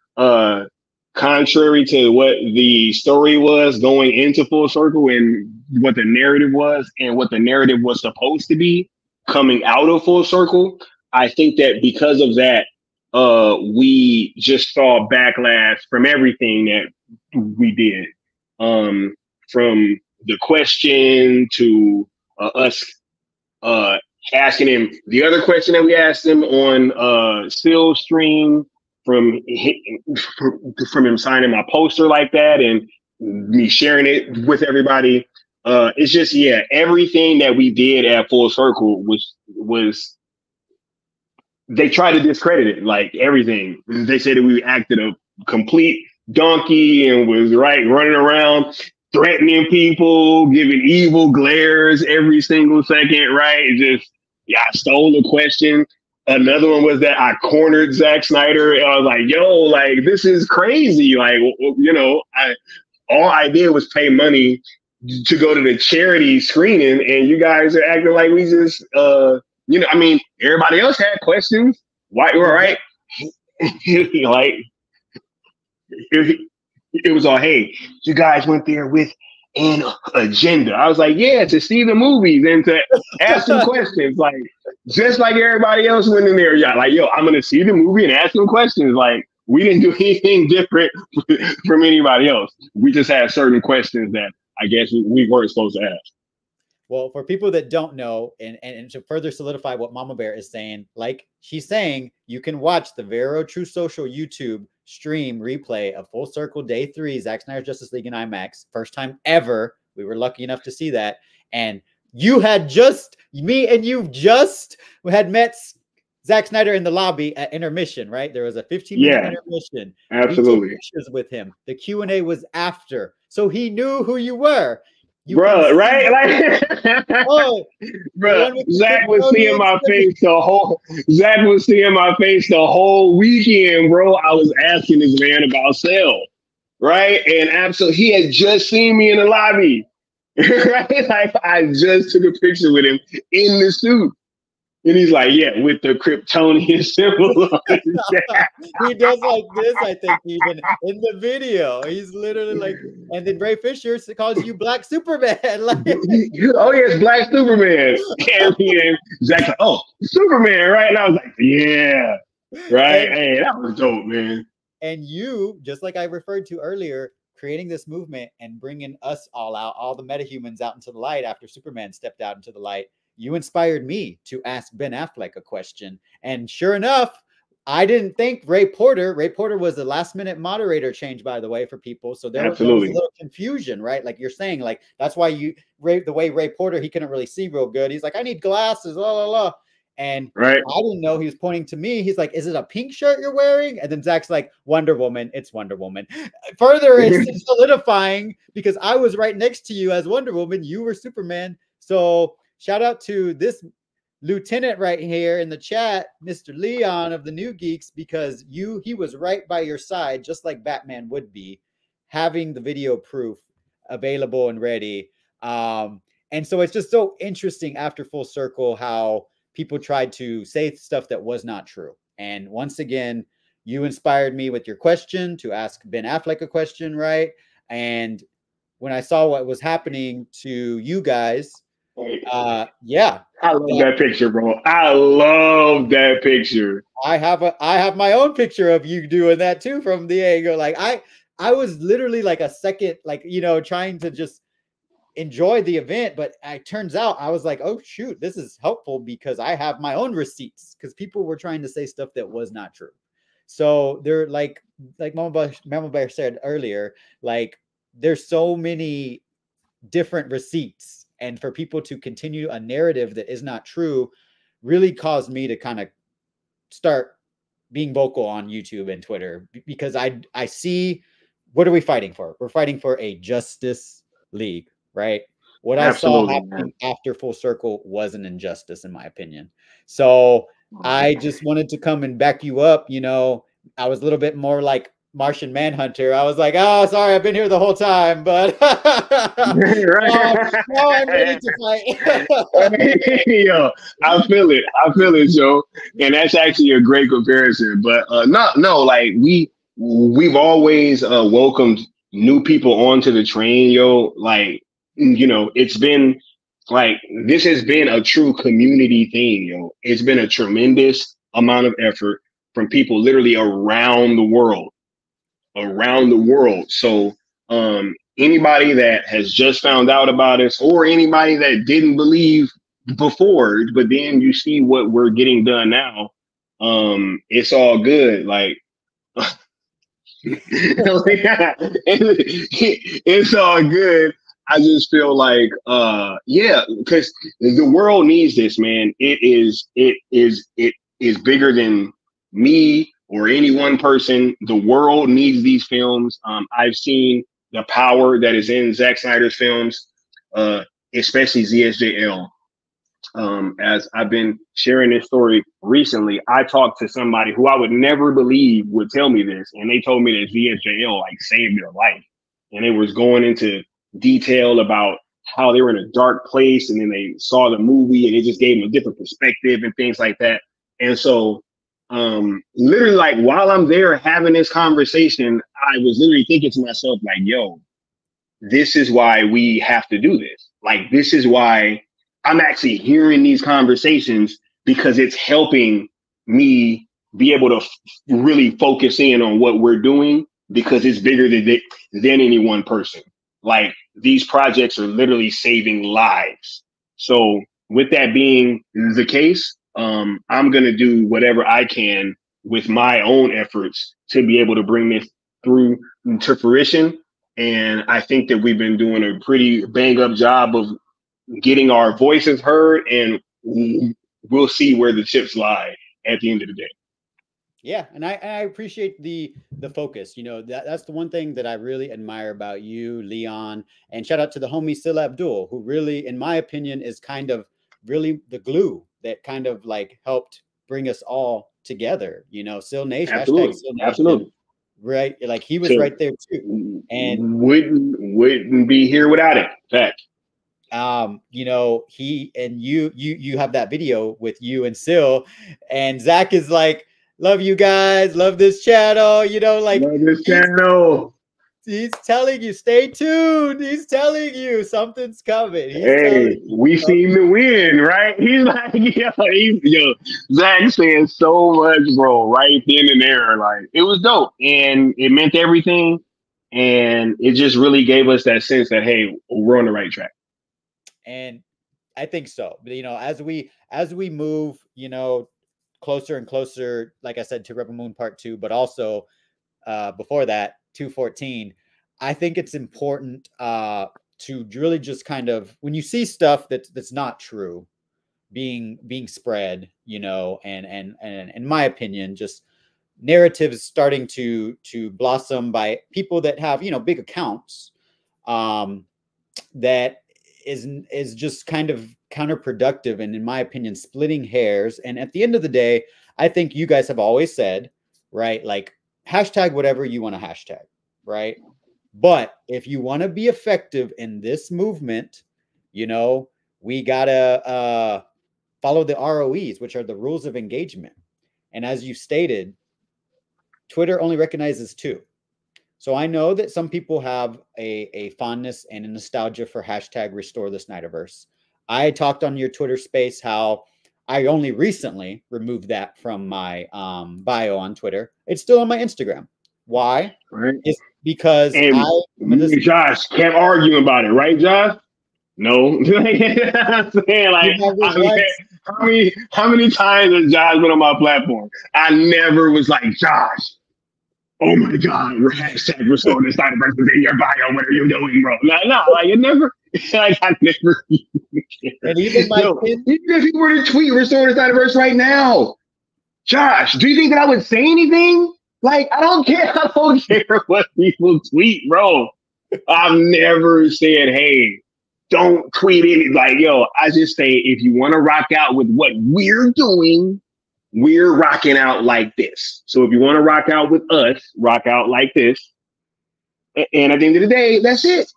contrary to what the story was going into Full Circle and what the narrative was and what the narrative was supposed to be coming out of Full Circle, I think that because of that, we just saw backlash from everything that we did. From the question to us asking him the other question that we asked him on Still Stream, from him signing my poster like that and me sharing it with everybody. It's just, yeah, everything that we did at Full Circle was they tried to discredit it, like everything. They said that we acted a complete donkey and was running around threatening people, giving evil glares every single second, right? I stole a question. Another one was that I cornered Zack Snyder. I was like, yo, like, this is crazy. Like, all I did was pay money to go to the charity screening, and you guys are acting like we just, everybody else had questions. Why, right? Like, it was all, hey, you guys went there with an agenda. I was like, yeah, to see the movies and to ask some questions, like just like everybody else went in there. Yeah, like, yo, I'm gonna see the movie and ask some questions. Like, We didn't do anything different from anybody else. We just had certain questions that I guess we weren't supposed to ask. Well, for people that don't know, and to further solidify what Mama Bear is saying, like she's saying, you can watch the Vero True Social YouTube stream replay of Full Circle Day 3, Zack Snyder's Justice League in IMAX. First time ever. We were lucky enough to see that. And you had me and you had met Zack Snyder in the lobby at intermission, right? There was a 15-minute intermission. Absolutely. We took pictures with him. The Q&A was after. So he knew who you were. Bro, right? Like, bro, Zach was seeing my face the whole weekend, bro. I was asking this man about Cell, right? And absolutely, he had just seen me in the lobby, right? Like, I just took a picture with him in the suit. And he's like, yeah, with the Kryptonian symbol on his chest. He does like this, I think, even in the video. He's literally like, and then Ray Fisher calls you Black Superman. Like, oh, yes, Black Superman. And Zach's like, oh, Superman, right? And I was like, yeah, right? Hey, that was dope, man. And you, just like I referred to earlier, creating this movement and bringing us all out, all the metahumans out into the light after Superman stepped out into the light. You inspired me to ask Ben Affleck a question. And sure enough, I didn't think Ray Porter was the last minute moderator change, by the way, for people. So there was a little confusion, right? Like you're saying, like, that's why the way Ray Porter, he couldn't really see real good. He's like, I need glasses, la, la, la. And I didn't know he was pointing to me. He's like, is it a pink shirt you're wearing? And then Zach's like, Wonder Woman. It's Wonder Woman. Further, it's solidifying because I was right next to you as Wonder Woman. You were Superman. So shout out to this lieutenant right here in the chat, Mr. Leon of the New Geeks, because he was right by your side, just like Batman would be, having the video proof available and ready. And so it's just so interesting after Full Circle how people tried to say stuff that was not true. And once again, you inspired me with your question to ask Ben Affleck a question, right? And when I saw what was happening to you guys, yeah, I love that picture, bro. I love that picture. I have my own picture of you doing that too from the angle. Like I was literally like a second, like, you know, trying to just enjoy the event, but it turns out I was like, oh shoot, this is helpful because I have my own receipts because people were trying to say stuff that was not true. So they're like Mama Bear said earlier, like there's so many different receipts. And for people to continue a narrative that is not true really caused me to kind of start being vocal on YouTube and Twitter because I see, what are we fighting for? We're fighting for a Justice League, right? What I saw happen after Full Circle was an injustice, in my opinion. So I just wanted to come and back you up. You know, I was a little bit more like Martian Manhunter. I was like, oh, sorry, I've been here the whole time, but now I'm ready to fight. Yo, I feel it, Joe. And that's actually a great comparison. But no, like we've always welcomed new people onto the train, yo. Like, you know, it's been like, this has been a true community thing, yo. It's been a tremendous amount of effort from people literally around the world. So anybody that has just found out about us or anybody that didn't believe before, but then you see what we're getting done now, it's all good. Like, it's all good. I just feel like, yeah, because the world needs this, man. It is bigger than me or any one person. The world needs these films. I've seen the power that is in Zack Snyder's films, especially ZSJL. As I've been sharing this story recently, I talked to somebody who I would never believe would tell me this, and they told me that ZSJL like saved their life, and it was going into detail about how they were in a dark place, and then they saw the movie, and it just gave them a different perspective and things like that. And so, literally, like while I'm there having this conversation, I was literally thinking to myself, like, yo, this is why we have to do this. Like, this is why I'm actually hearing these conversations, because it's helping me be able to really focus in on what we're doing, because it's bigger than any one person. Like, these projects are literally saving lives. So with that being the case, I'm going to do whatever I can with my own efforts to be able to bring this through to fruition. And I think that we've been doing a pretty bang up job of getting our voices heard, and we'll see where the chips lie at the end of the day. Yeah, and I appreciate the focus. You know, that's the one thing that I really admire about you, Leon, and shout out to the homie Sil Abdul, who really, in my opinion, is kind of really the glue that kind of like helped bring us all together. You know, Sil Nation, absolutely, Sil Nation, absolutely, right? Like, he was right there too, and wouldn't be here without it. Fact. You know, he and you have that video with you and Sil, and Zach is like, love you guys, love this channel, you know, like, love this channel. He's telling you, stay tuned. He's telling you something's coming. Hey, we seem to win, right? He's like, yo, Zach saying so much, bro, right then and there. Like, it was dope, and it meant everything, and it just really gave us that sense that, hey, we're on the right track. And I think so. But, you know, as we move, you know, closer and closer, like I said, to Rebel Moon Part 2, but also before that, 214, I think it's important to really just kind of, when you see stuff that's not true being spread, you know, and in my opinion, just narratives starting to blossom by people that have, you know, big accounts, that is just kind of counterproductive, and in my opinion, splitting hairs. And at the end of the day, I think you guys have always said, right, like, hashtag whatever you want to hashtag, right? But if you want to be effective in this movement, you know, we gotta follow the ROEs, which are the rules of engagement. And as you stated, Twitter only recognizes 2. So I know that some people have a fondness and a nostalgia for hashtag Restore the Snyderverse. I talked on your Twitter space how I only recently removed that from my bio on Twitter. It's still on my Instagram. Why? Right. It's because Josh kept arguing about it, right, Josh? No. I'm saying, like, how many times has Josh been on my platform? I never was like, Josh, oh my God, hashtag Restore the Snyderverse in your bio. What are you doing, bro? No, like, it never, like, I never. And even even if you were to tweet Restore the Snyderverse right now, Josh, do you think that I would say anything? Like, I don't care. I don't care what people tweet, bro. I've never said, hey, don't tweet any. Like, yo, I just say, if you want to rock out with what we're doing, we're rocking out like this. So if you want to rock out with us, rock out like this. And at the end of the day, that's it.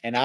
And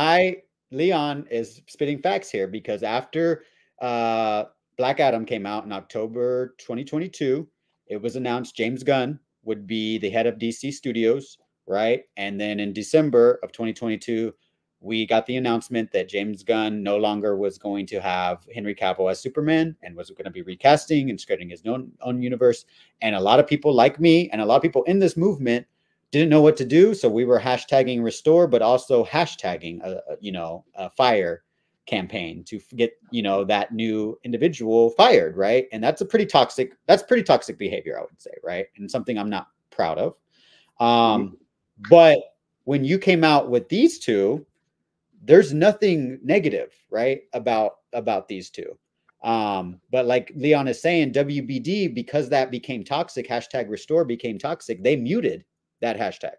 Leon is spitting facts here, because after Black Adam came out in October 2022, it was announced James Gunn would be the head of DC Studios, right? And then in December of 2022, we got the announcement that James Gunn no longer was going to have Henry Cavill as Superman and was going to be recasting and creating his own universe. And a lot of people like me and a lot of people in this movement didn't know what to do. So we were hashtagging Restore, but also hashtagging a fire campaign to get, you know, that new individual fired, right? And that's pretty toxic behavior, I would say, right? And something I'm not proud of. But when you came out with these two, there's nothing negative, right, about these two. But like Leon is saying, WBD, because that became toxic, hashtag Restore became toxic, they muted that hashtag.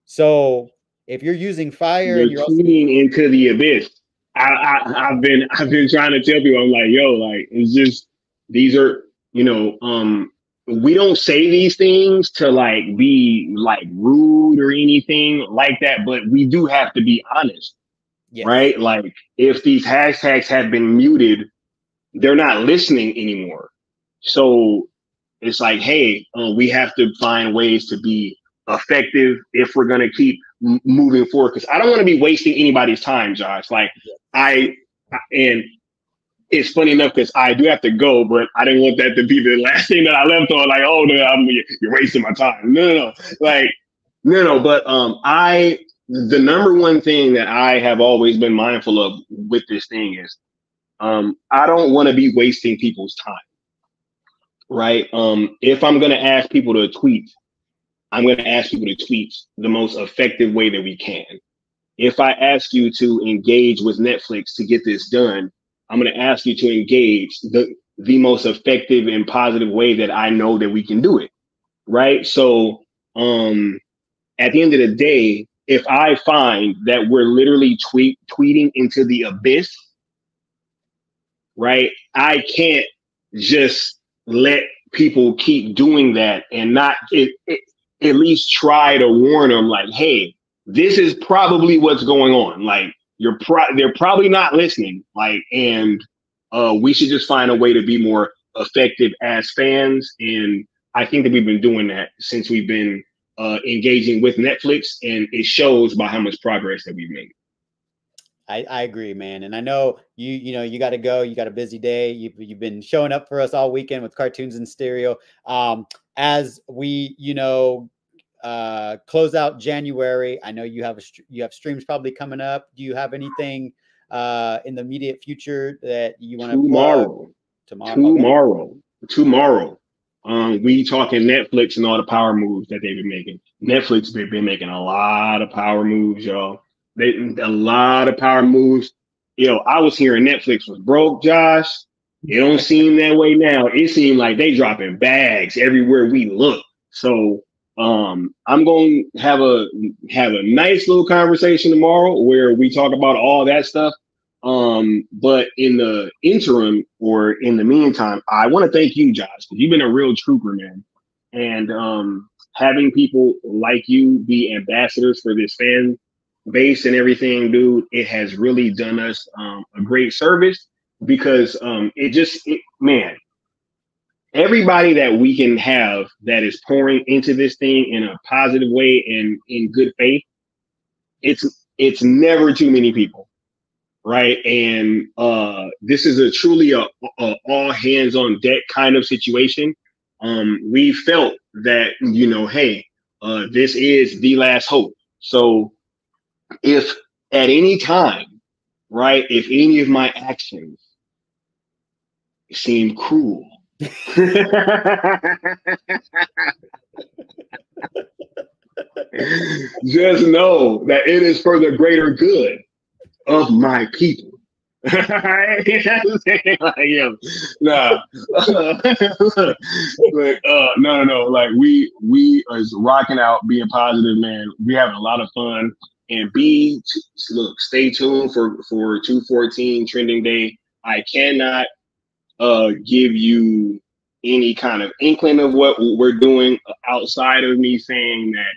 So if you're using fire, you're tweeting into the abyss. I've been trying to tell people, I'm like, yo, like, it's just, these are, you know, we don't say these things to like be like rude or anything like that, but we do have to be honest, yes. Right? Like, if these hashtags have been muted, they're not listening anymore. So it's like, hey, we have to find ways to be effective if we're going to keep moving forward. Because I don't want to be wasting anybody's time, Josh. Like, and it's funny enough because I do have to go, but I didn't want that to be the last thing that I left on. Like, oh no, you're wasting my time. No. Like, no. But the number one thing that I have always been mindful of with this thing is, I don't want to be wasting people's time. Right. If I'm gonna ask people to tweet, I'm gonna ask people to tweet the most effective way that we can. If I ask you to engage with Netflix to get this done, I'm going to ask you to engage the most effective and positive way that I know that we can do it. Right. So at the end of the day, if I find that we're literally tweeting into the abyss, right, I can't just let people keep doing that and not at least try to warn them like, hey, this is probably what's going on. Like, they're probably not listening. Like, and we should just find a way to be more effective as fans. And I think that we've been doing that since we've been engaging with Netflix, and it shows by how much progress that we've made. I agree, man. And I know you got to go. You got a busy day. You've been showing up for us all weekend with Cartoons in Stereo. As we, close out January, I know you have streams probably coming up. Do you have anything in the immediate future that you want to Tomorrow. We talking Netflix and all the power moves that they've been making. Netflix have been making a lot of power moves, y'all. A lot of power moves. I was hearing Netflix was broke, Josh. It don't seem that way now. It seemed like they dropping bags everywhere we look. So I'm going to have a nice little conversation tomorrow where we talk about all that stuff. But in the interim, or in the meantime, I want to thank you, Josh, because you've been a real trooper, man. And having people like you be ambassadors for this fan base and everything, dude, it has really done us a great service, because man, everybody that we can have that is pouring into this thing in a positive way and in good faith, it's never too many people, right? And this is truly a all hands on deck kind of situation. We felt that, hey, this is the last hope. So if at any time, right, if any of my actions seem cruel, just know that it is for the greater good of my people. Like, no. Like, we are rocking out, being positive, man. We having a lot of fun. And stay tuned for 214 Trending Day. I cannot give you any kind of inkling of what we're doing outside of me saying that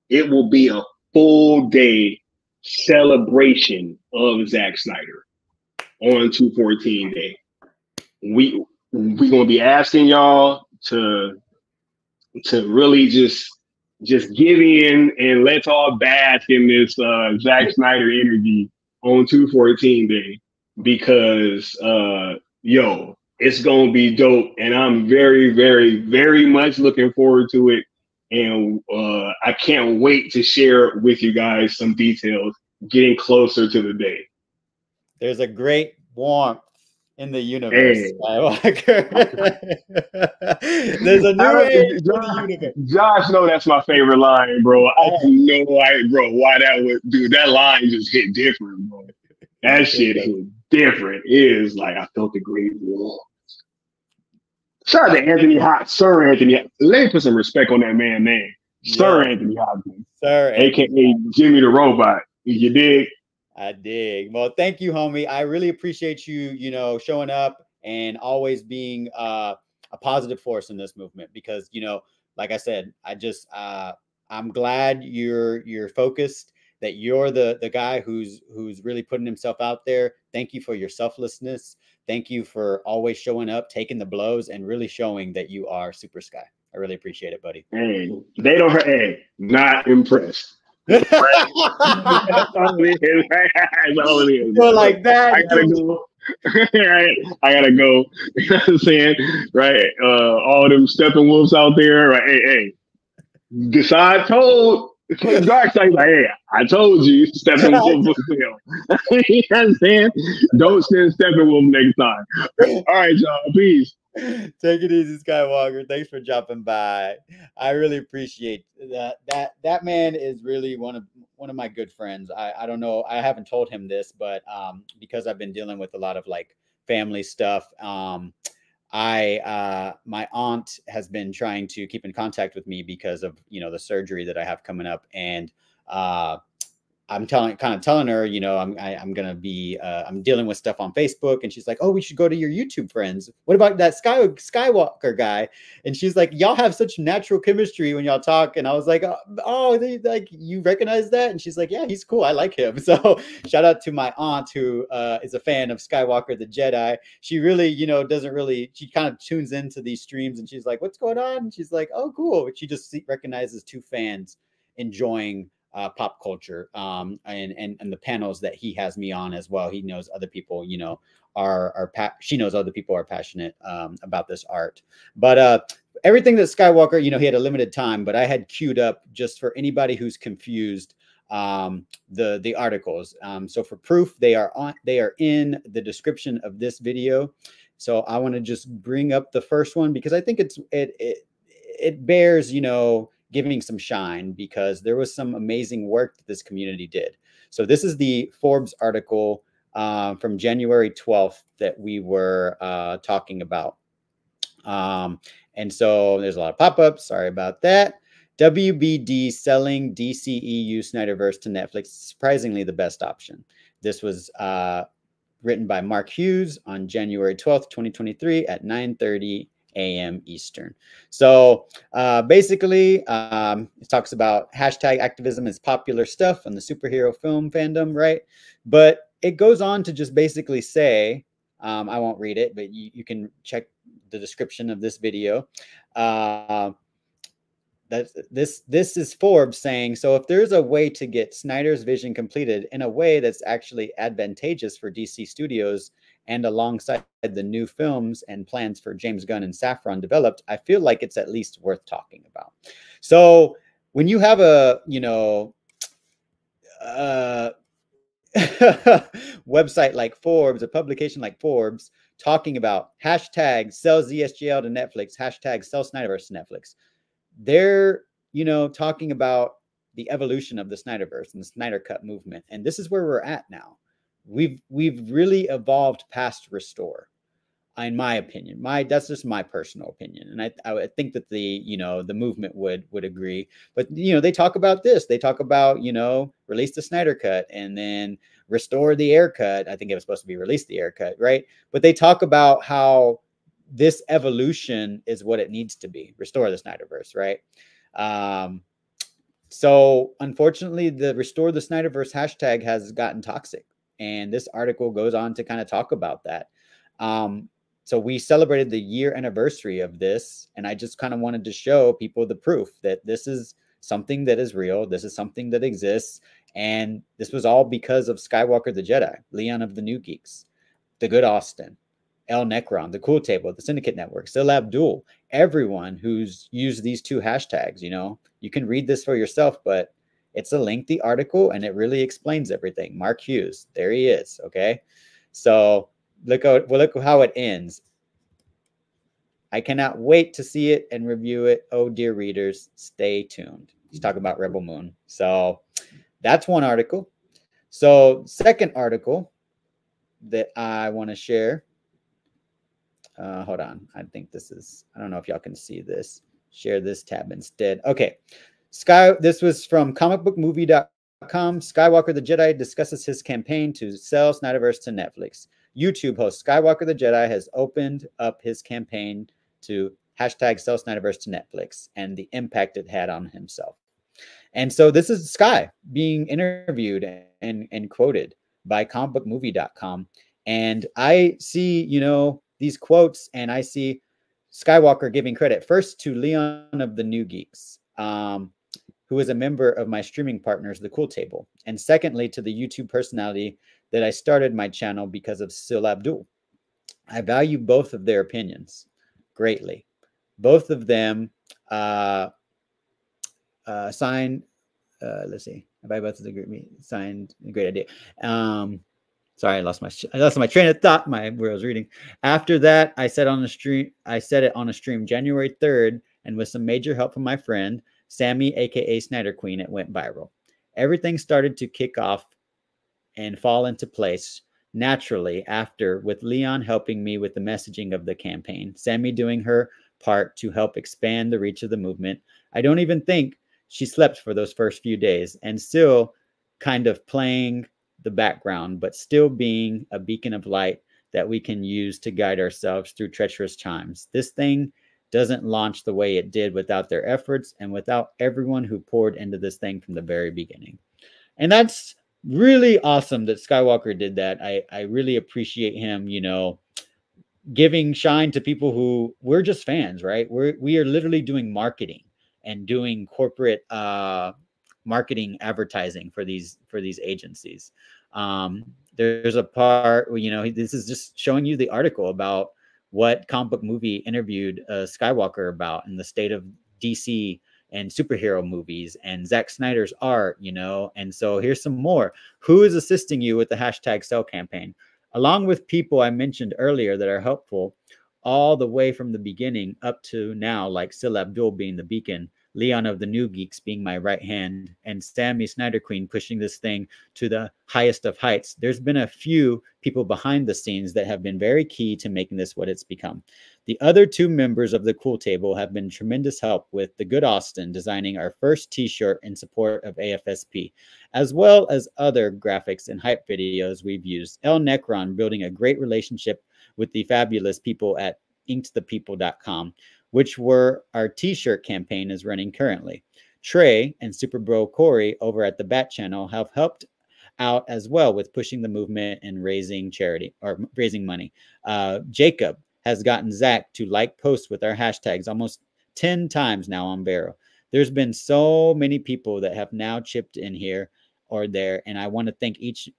it will be a full day celebration of Zack Snyder on 214 Day. We gonna be asking y'all to really just give in and let's all bask in this Zack Snyder energy on 214 Day, because it's gonna be dope, and I'm very, very, very much looking forward to it. And I can't wait to share with you guys some details getting closer to the day. There's a great warmth in the universe. Hey. There's a new age in the universe. Josh, that's my favorite line, bro. I have no idea, bro, why that would do. That line just hit different, bro. That shit hit different. It is like, I felt the great warmth. Shout out to Anthony Hopkins, Sir Anthony. Let me put some respect on that man's name. Yeah. Sir Anthony Hopkins. Sir AKA Jimmy the Robot. You dig? I dig. Well, thank you, homie. I really appreciate you, showing up and always being a positive force in this movement, because, like I said, I'm glad you're focused, that you're the guy who's really putting himself out there. Thank you for your selflessness. Thank you for always showing up, taking the blows, and really showing that you are Super Sky. I really appreciate it, buddy. Hey, they don't hurt. Hey, not impressed. That's all it is. So like that. Right? I gotta go. You know what I'm saying? Right? All them Steppenwolves out there. Right? Hey, Decide told Dark Side, like, hey, I told you Steppenwolf was still. You know what I'm saying? Don't send Steppenwolf next time. All right, y'all. Peace. Take it easy, Skywalker. Thanks for dropping by. I really appreciate that. That man is really one of my good friends. I don't know. I haven't told him this, but because I've been dealing with a lot of like family stuff. My aunt has been trying to keep in contact with me because of, you know, the surgery that I have coming up. And I'm telling her, you know, I'm gonna be I'm dealing with stuff on Facebook, and she's like, oh, we should go to your YouTube friends. What about that Skywalker guy? And she's like, y'all have such natural chemistry when y'all talk. And I was like, oh, like, you recognize that? And she's like, yeah, he's cool. I like him. So shout out to my aunt who is a fan of Skywalker the Jedi. She really, you know, she kind of tunes into these streams, and she's like, what's going on? And she's like, oh, cool. She just recognizes two fans enjoying pop culture and the panels that he has me on as well. He knows other people, you know, she knows other people are passionate about this art. But everything that Skywalker, you know, he had a limited time, but I had queued up just for anybody who's confused the articles. So for proof, they are in the description of this video. So I want to just bring up the first one because I think it bears, you know, giving some shine because there was some amazing work that this community did. So this is the Forbes article from January 12th that we were talking about. And so there's a lot of pop-ups. Sorry about that. WBD selling DCEU Snyderverse to Netflix. Surprisingly, the best option. This was written by Mark Hughes on January 12th, 2023 at 9:30 a.m. Eastern. So basically, it talks about hashtag activism is popular stuff on the superhero film fandom, right? But it goes on to just basically say, I won't read it, but you can check the description of this video. This is Forbes saying, so if there's a way to get Snyder's vision completed in a way that's actually advantageous for DC Studios and alongside the new films and plans for James Gunn and Saffron developed, I feel like it's at least worth talking about. So when you have a, you know, website like Forbes, a publication like Forbes, talking about hashtag sell ZSGL to Netflix, hashtag sell Snyderverse to Netflix, they're, you know, talking about the evolution of the Snyderverse and the Snyder Cut movement. And this is where we're at now. We've really evolved past Restore, in my opinion. That's just my personal opinion. And I think that the movement would agree. But, you know, they talk about this. They talk about, you know, release the Snyder Cut and then restore the Air Cut. I think it was supposed to be release the Air Cut, right? But they talk about how this evolution is what it needs to be. Restore the Snyderverse, right? So unfortunately, the Restore the Snyderverse hashtag has gotten toxic. And this article goes on to kind of talk about that. So we celebrated the year anniversary of this. And I just kind of wanted to show people the proof that this is something that is real. This is something that exists. And this was all because of Skywalker the Jedi, Leon of the New Geeks, The Good Austin, El Necron, The Cool Table, The Syndicate Network, Sil Abdul, everyone who's used these two hashtags. You know, you can read this for yourself, but it's a lengthy article and it really explains everything. Mark Hughes, there he is. Okay. So look how it ends. I cannot wait to see it and review it. Oh, dear readers, stay tuned. He's talking about Rebel Moon. So that's one article. So second article that I want to share. Hold on. I think this is, I don't know if y'all can see this. Share this tab instead. Okay. This was from comicbookmovie.com. Skywalker the Jedi discusses his campaign to sell Snyderverse to Netflix. YouTube host Skywalker the Jedi has opened up his campaign to hashtag sell Snyderverse to Netflix and the impact it had on himself. And so this is Sky being interviewed and quoted by comicbookmovie.com. And I see, you know, these quotes, and I see Skywalker giving credit first to Leon of the New Geeks, who is a member of my streaming partners, The Cool Table. And secondly, to the YouTube personality that I started my channel because of Sil Abdul. I value both of their opinions greatly. Both of them signed, let's see, if I both agree me signed a great idea. Sorry, I lost my train of thought, where I was reading. After that, I said it on a stream January 3rd, and with some major help from my friend, Sammy, aka Snyder Queen, it went viral. Everything started to kick off and fall into place naturally after, with Leon helping me with the messaging of the campaign, Sammy doing her part to help expand the reach of the movement. I don't even think she slept for those first few days, and still kind of playing the background, but still being a beacon of light that we can use to guide ourselves through treacherous times. This thing doesn't launch the way it did without their efforts and without everyone who poured into this thing from the very beginning. And that's really awesome that Skywalker did that. I really appreciate him, you know, giving shine to people who we're just fans, right? We are literally doing marketing and doing corporate marketing advertising for these agencies. There's a part where, you know, this is just showing you the article about what Comic Book Movie interviewed Skywalker about in the state of DC and superhero movies and Zack Snyder's art, you know. And so here's some more. Who is assisting you with the #Sell campaign? Along with people I mentioned earlier that are helpful all the way from the beginning up to now, like Sil Abdul being the beacon, Leon of the New Geeks being my right hand, and Sammy Snyder Queen pushing this thing to the highest of heights. There's been a few people behind the scenes that have been very key to making this what it's become. The other two members of the Cool Table have been tremendous help, with the good Austin designing our first t-shirt in support of AFSP, as well as other graphics and hype videos we've used. El Necron building a great relationship with the fabulous people at inktothepeople.com, which were our t-shirt campaign is running currently. Trey and Super Bro Corey over at the Bat Channel have helped out as well with pushing the movement and raising money. Jacob has gotten Zach to like posts with our hashtags almost 10 times now on Vero. There's been so many people that have now chipped in here or there, and I want to thank each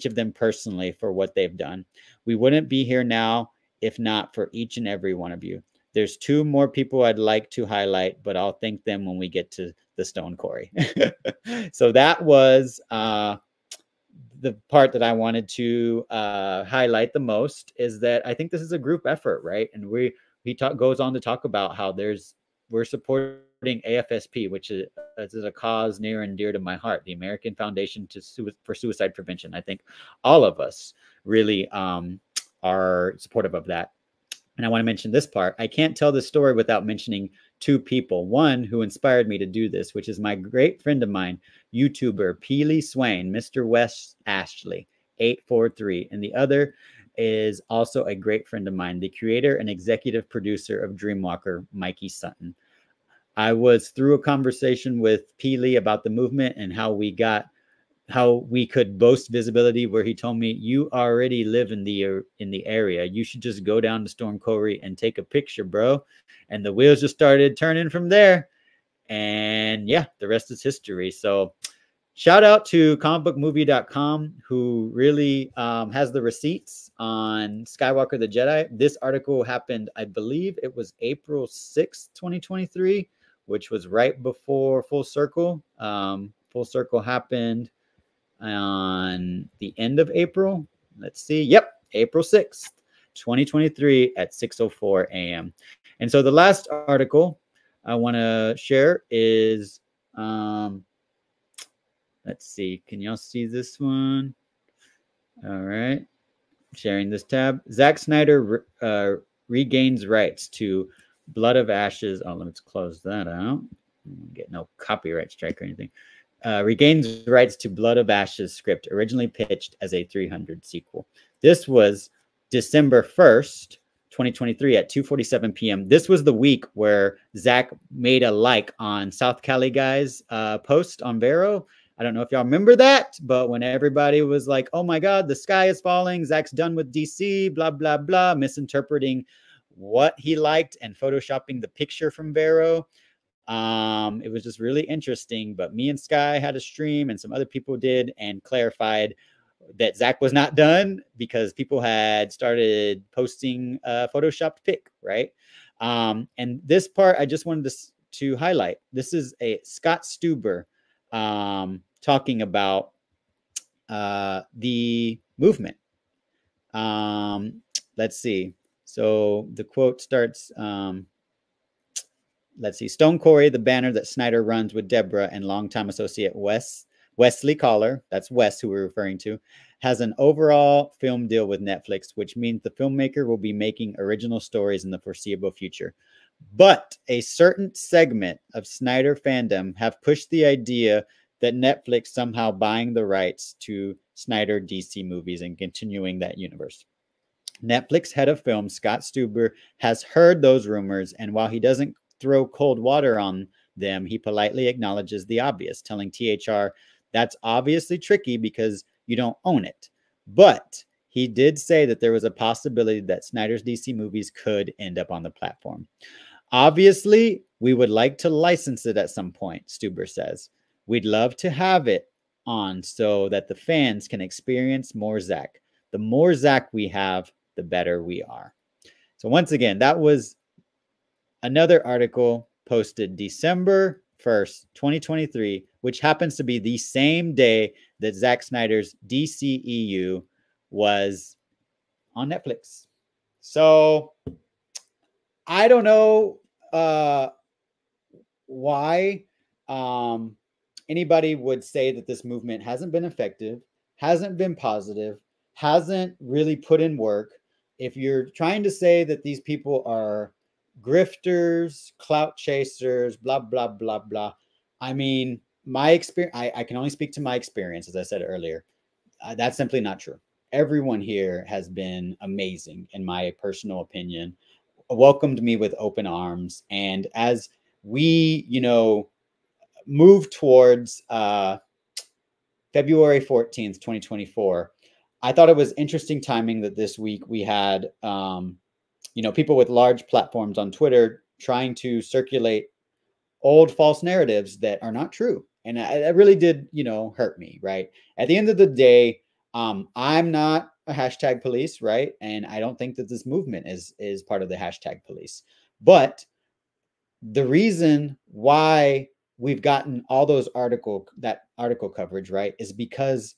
of them personally for what they've done. We wouldn't be here now if not for each and every one of you. There's two more people I'd like to highlight, but I'll thank them when we get to the Stone Corey. So that was the part that I wanted to highlight the most, is that I think this is a group effort, right? And goes on to talk about how we're supporting AFSP, which is a cause near and dear to my heart, the American Foundation for Suicide Prevention. I think all of us really are supportive of that. And I want to mention this part. I can't tell this story without mentioning two people. One who inspired me to do this, which is my great friend of mine, YouTuber Peely Swain, Mr. Wes Ashley, 843. And the other is also a great friend of mine, the creator and executive producer of Dreamwalker, Mikey Sutton. I was through a conversation with Peely about the movement and how we could boast visibility, where he told me, you already live in the area. You should just go down to Storm Corey and take a picture, bro. And the wheels just started turning from there. And yeah, the rest is history. So shout out to comicbookmovie.com, who really has the receipts on Skywalker the Jedi. This article happened, I believe it was April 6th, 2023, which was right before Full Circle. Full Circle happened on the end of April. Let's see. Yep, April 6th, 2023 at 6:04 a.m. And so the last article I want to share is, let's see. Can y'all see this one? All right. Sharing this tab. Zack Snyder regains rights to Blood of Ashes. Oh, let's close that out. Get no copyright strike or anything. Regains rights to Blood of Ashes script, originally pitched as a 300 sequel. This was December 1st, 2023 at 2:47 p.m. This was the week where Zach made a like on South Cali Guy's post on Vero. I don't know if y'all remember that, but when everybody was like, oh my God, the sky is falling, Zach's done with DC, blah, blah, blah, misinterpreting what he liked and photoshopping the picture from Vero. It was just really interesting. But me and Sky had a stream, and some other people did, and clarified that Zack was not done because people had started posting a photoshopped pic, right? And this part I just wanted to highlight. This is a Scott Stuber talking about the movement. Let's see. So the quote starts, let's see. Stone Quarry, the banner that Snyder runs with Deborah and longtime associate Wesley Collar, that's Wes who we're referring to, has an overall film deal with Netflix, which means the filmmaker will be making original stories in the foreseeable future. But a certain segment of Snyder fandom have pushed the idea that Netflix somehow buying the rights to Snyder DC movies and continuing that universe. Netflix head of film Scott Stuber has heard those rumors, and while he doesn't throw cold water on them, he politely acknowledges the obvious, telling THR that's obviously tricky because you don't own it. But he did say that there was a possibility that Snyder's DC movies could end up on the platform. Obviously, we would like to license it at some point, Stuber says. We'd love to have it on so that the fans can experience more Zack. The more Zack we have, the better we are. So once again, that was another article posted December 1st, 2023, which happens to be the same day that Zack Snyder's DCEU was on Netflix. So I don't know why anybody would say that this movement hasn't been effective, hasn't been positive, hasn't really put in work. If you're trying to say that these people are grifters, clout chasers, blah, blah, blah, blah. I mean, my experience, I can only speak to my experience, as I said earlier. That's simply not true. Everyone here has been amazing, in my personal opinion, welcomed me with open arms. And as we, move towards February 14th, 2024, I thought it was interesting timing that this week we had, people with large platforms on Twitter trying to circulate old false narratives that are not true. And it really did, hurt me, right? At the end of the day, I'm not a hashtag police, right? And I don't think that this movement is part of the hashtag police. But the reason why we've gotten all those article coverage, right, is because,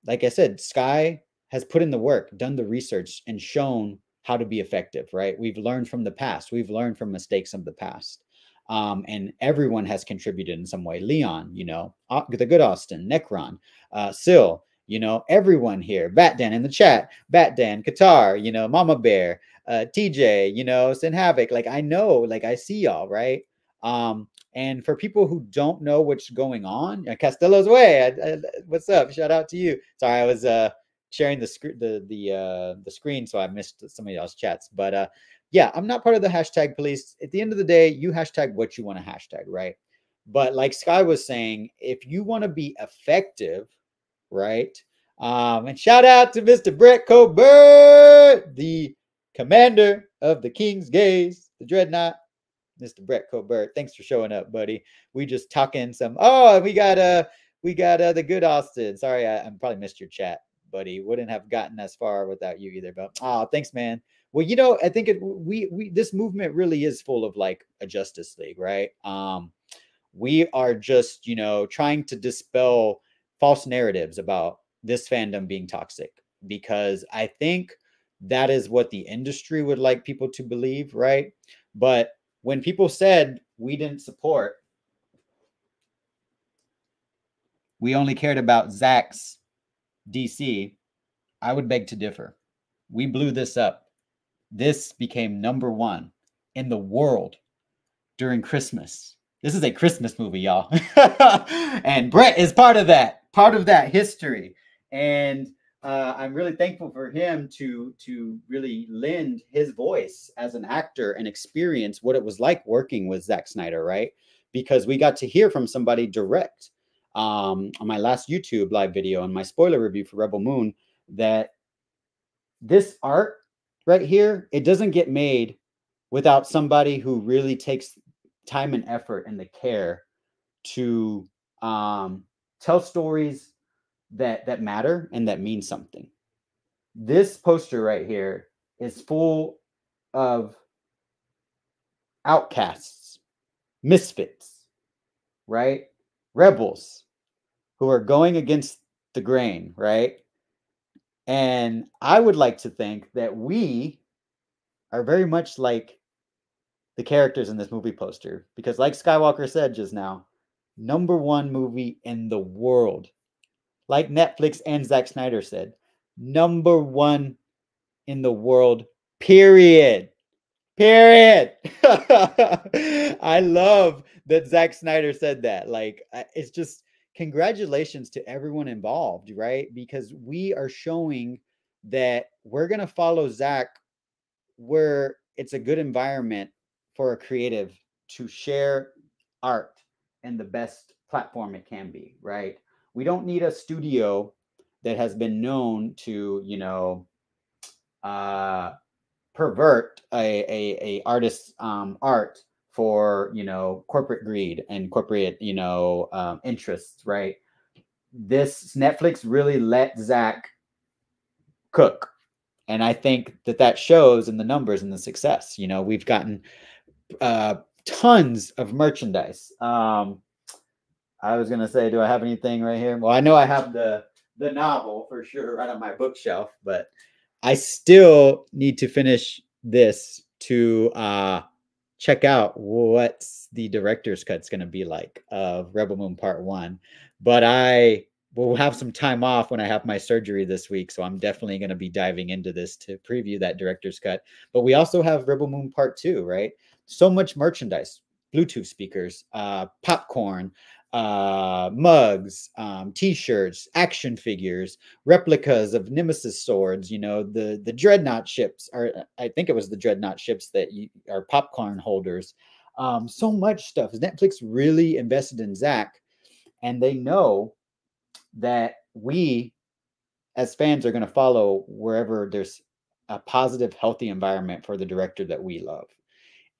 like I said, Sky has put in the work, done the research, and shown how to be effective, right? We've learned from the past. We've learned from mistakes of the past. And everyone has contributed in some way. Leon, the good Austin, Necron, Sil, everyone here, Batdan in the chat, Batdan, Qatar, Mama Bear, TJ, Sin Havoc. Like, I know, like, I see y'all, right? And for people who don't know what's going on, Castello's way, what's up? Shout out to you. Sorry, I was sharing the screen, so I missed some of y'all's chats. But yeah, I'm not part of the hashtag police. At the end of the day, you hashtag what you want to hashtag, right? But like Sky was saying, if you want to be effective, right? And shout out to Mr. Brett Colbert, the commander of the King's Gaze, the Dreadnought. Mr. Brett Colbert, thanks for showing up, buddy. We just talking some. Oh, we got the good Austin. Sorry, I probably missed your chat, buddy. Wouldn't have gotten as far without you either. But thanks, man. Well, I think this movement really is full of like a Justice League, right? We are just trying to dispel false narratives about this fandom being toxic, because I think that is what the industry would like people to believe, right? But when people said we didn't support, we only cared about Zack's DC, I would beg to differ. We blew this up. This became #1 in the world during Christmas. This is a Christmas movie, y'all. And Brett is part of that history. And I'm really thankful for him to really lend his voice as an actor and experience what it was like working with Zack Snyder, right? Because we got to hear from somebody direct on my last YouTube live video and my spoiler review for Rebel Moon, that this art right here, it doesn't get made without somebody who really takes time and effort and the care to tell stories that matter and that mean something. This poster right here is full of outcasts, misfits, right? Rebels who are going against the grain, right? And I would like to think that we are very much like the characters in this movie poster, because like Skywalker said just now, #1 movie in the world. Like Netflix and Zack Snyder said, #1 in the world, period. Period. I love that Zack Snyder said that. Like, it's just congratulations to everyone involved, right? Because we are showing that we're going to follow Zack where it's a good environment for a creative to share art in the best platform it can be, right? We don't need a studio that has been known to, pervert a artist's art for, corporate greed and corporate, interests, right? This Netflix really let Zack cook. And I think that shows in the numbers and the success. We've gotten tons of merchandise. I was gonna say, do I have anything right here? Well, I know I have the novel for sure right on my bookshelf, but I still need to finish this to check out what the director's cut's gonna be like of Rebel Moon Part 1. But I will have some time off when I have my surgery this week, so I'm definitely going to be diving into this to preview that director's cut. But we also have Rebel Moon Part 2, right? So much merchandise, Bluetooth speakers, popcorn, mugs, t-shirts, action figures, replicas of Nemesis swords, the Dreadnought ships, or I think it was the Dreadnought ships that are popcorn holders. So much stuff. Netflix really invested in Zack, and they know that we as fans are going to follow wherever there's a positive, healthy environment for the director that we love.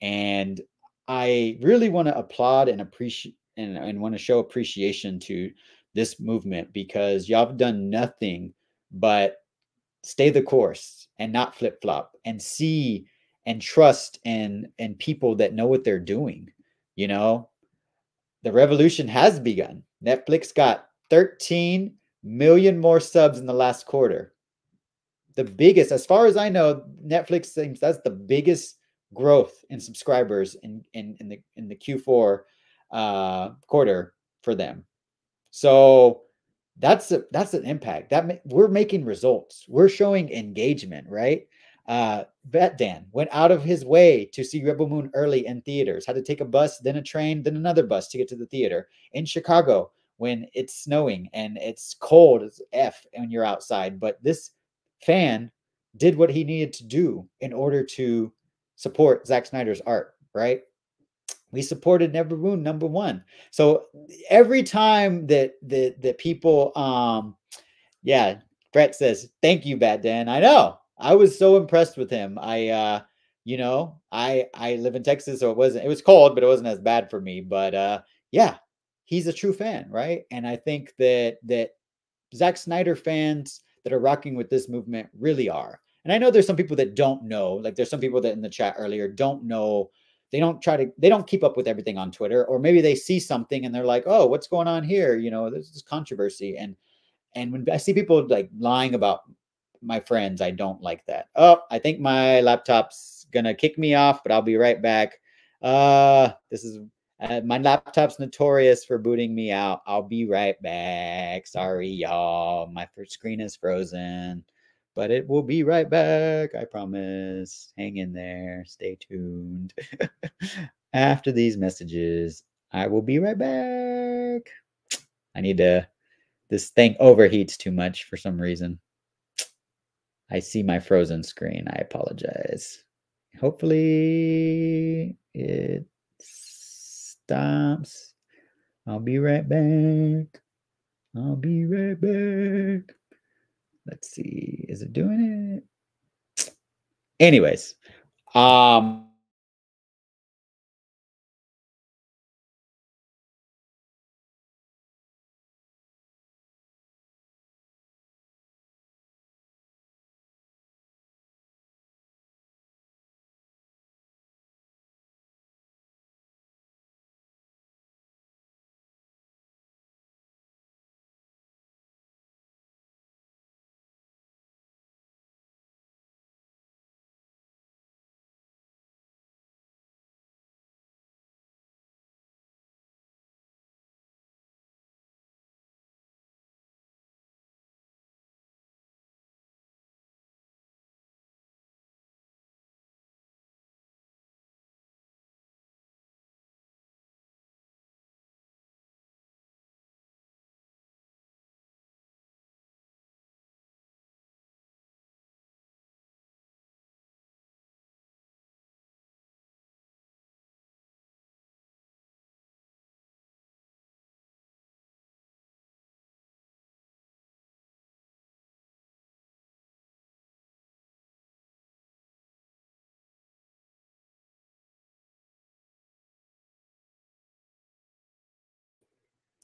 And I really want to applaud and appreciate and want to show appreciation to this movement, because y'all have done nothing but stay the course and not flip-flop and see and trust in people that know what they're doing. The revolution has begun. Netflix got 13 million more subs in the last quarter. The biggest, as far as I know, Netflix thinks that's the biggest growth in subscribers in the Q4 quarter for them. So that's an impact. We're making results. We're showing engagement, right? Dan went out of his way to see Rebel Moon early in theaters, had to take a bus, then a train, then another bus to get to the theater. In Chicago, when it's snowing and it's cold as F when you're outside. But this fan did what he needed to do in order to support Zack Snyder's art, right? We supported Rebel Moon #1. So every time that people, Brett says, thank you, Bat Dan. I know. I was so impressed with him. I live in Texas, so it was cold, but it wasn't as bad for me. But he's a true fan, right? And I think that Zack Snyder fans that are rocking with this movement really are. And I know there's some people that don't know. Like there's some people that in the chat earlier don't know. They don't keep up with everything on Twitter, or maybe they see something and they're like, oh, what's going on here? There's this controversy. And when I see people like lying about my friends, I don't like that. Oh, I think my laptop's gonna kick me off, but I'll be right back. This is my laptop's notorious for booting me out. I'll be right back. Sorry, y'all. My first screen is frozen, but it will be right back. I promise. Hang in there. Stay tuned. After these messages, I will be right back. This thing overheats too much for some reason. I see my frozen screen. I apologize. Hopefully it stops. I'll be right back. Let's see. Is it doing it? Anyways,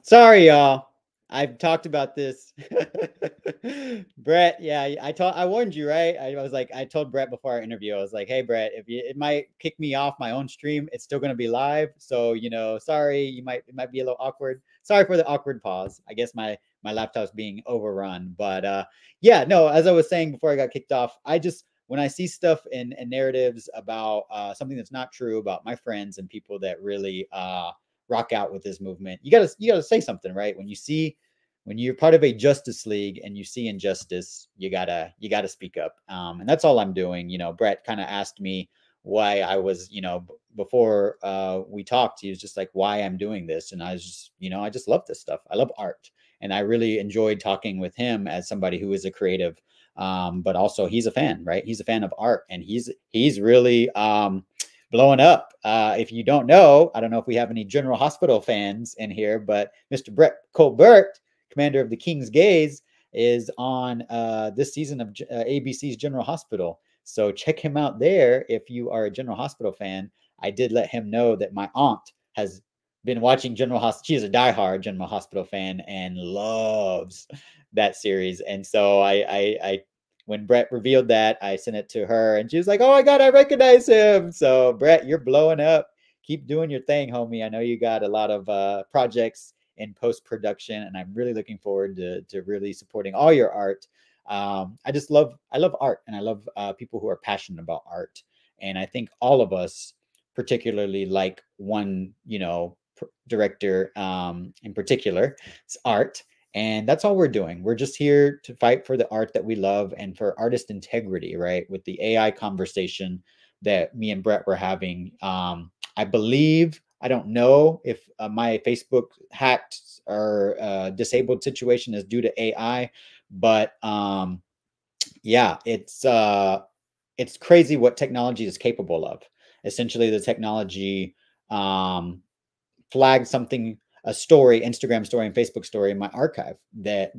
Sorry, y'all. I've talked about this. Brett, yeah, I warned you, right? I was like, I told Brett before our interview, I was like, hey, Brett, it might kick me off my own stream, it's still gonna be live. So, sorry, it might be a little awkward. Sorry for the awkward pause. I guess my laptop's being overrun. But yeah, no, as I was saying before I got kicked off, when I see stuff and narratives about something that's not true about my friends and people that really rock out with this movement, you gotta say something, right? When you're part of a justice league and you see injustice, you gotta speak up. And that's all I'm doing. Brett kind of asked me why I was, before we talked, he was just like, why I'm doing this. And I was just, I just love this stuff. I love art. And I really enjoyed talking with him as somebody who is a creative, but also he's a fan, right? He's a fan of art, and he's really blowing up. If you don't know, I don't know if we have any General Hospital fans in here, but Mr. Brett Colbert, commander of the King's Gaze, is on this season of ABC's General Hospital. So check him out there if you are a General Hospital fan. I did let him know that my aunt has been watching General Hospital. She's a diehard General Hospital fan and loves that series. And so I when Brett revealed that, I sent it to her, and she was like, oh my God, I recognize him. So Brett, you're blowing up. Keep doing your thing, homie. I know you got a lot of projects in post-production, and I'm really looking forward to really supporting all your art. I love art, and I love people who are passionate about art. And I think all of us particularly like one, director in particular, art. And that's all we're doing. We're just here to fight for the art that we love and for artist integrity, right? With the AI conversation that me and Brett were having. I believe, I don't know if my Facebook hacked or disabled situation is due to AI, but yeah, it's crazy what technology is capable of. Essentially, the technology flagged something, a story, Instagram story and Facebook story in my archive that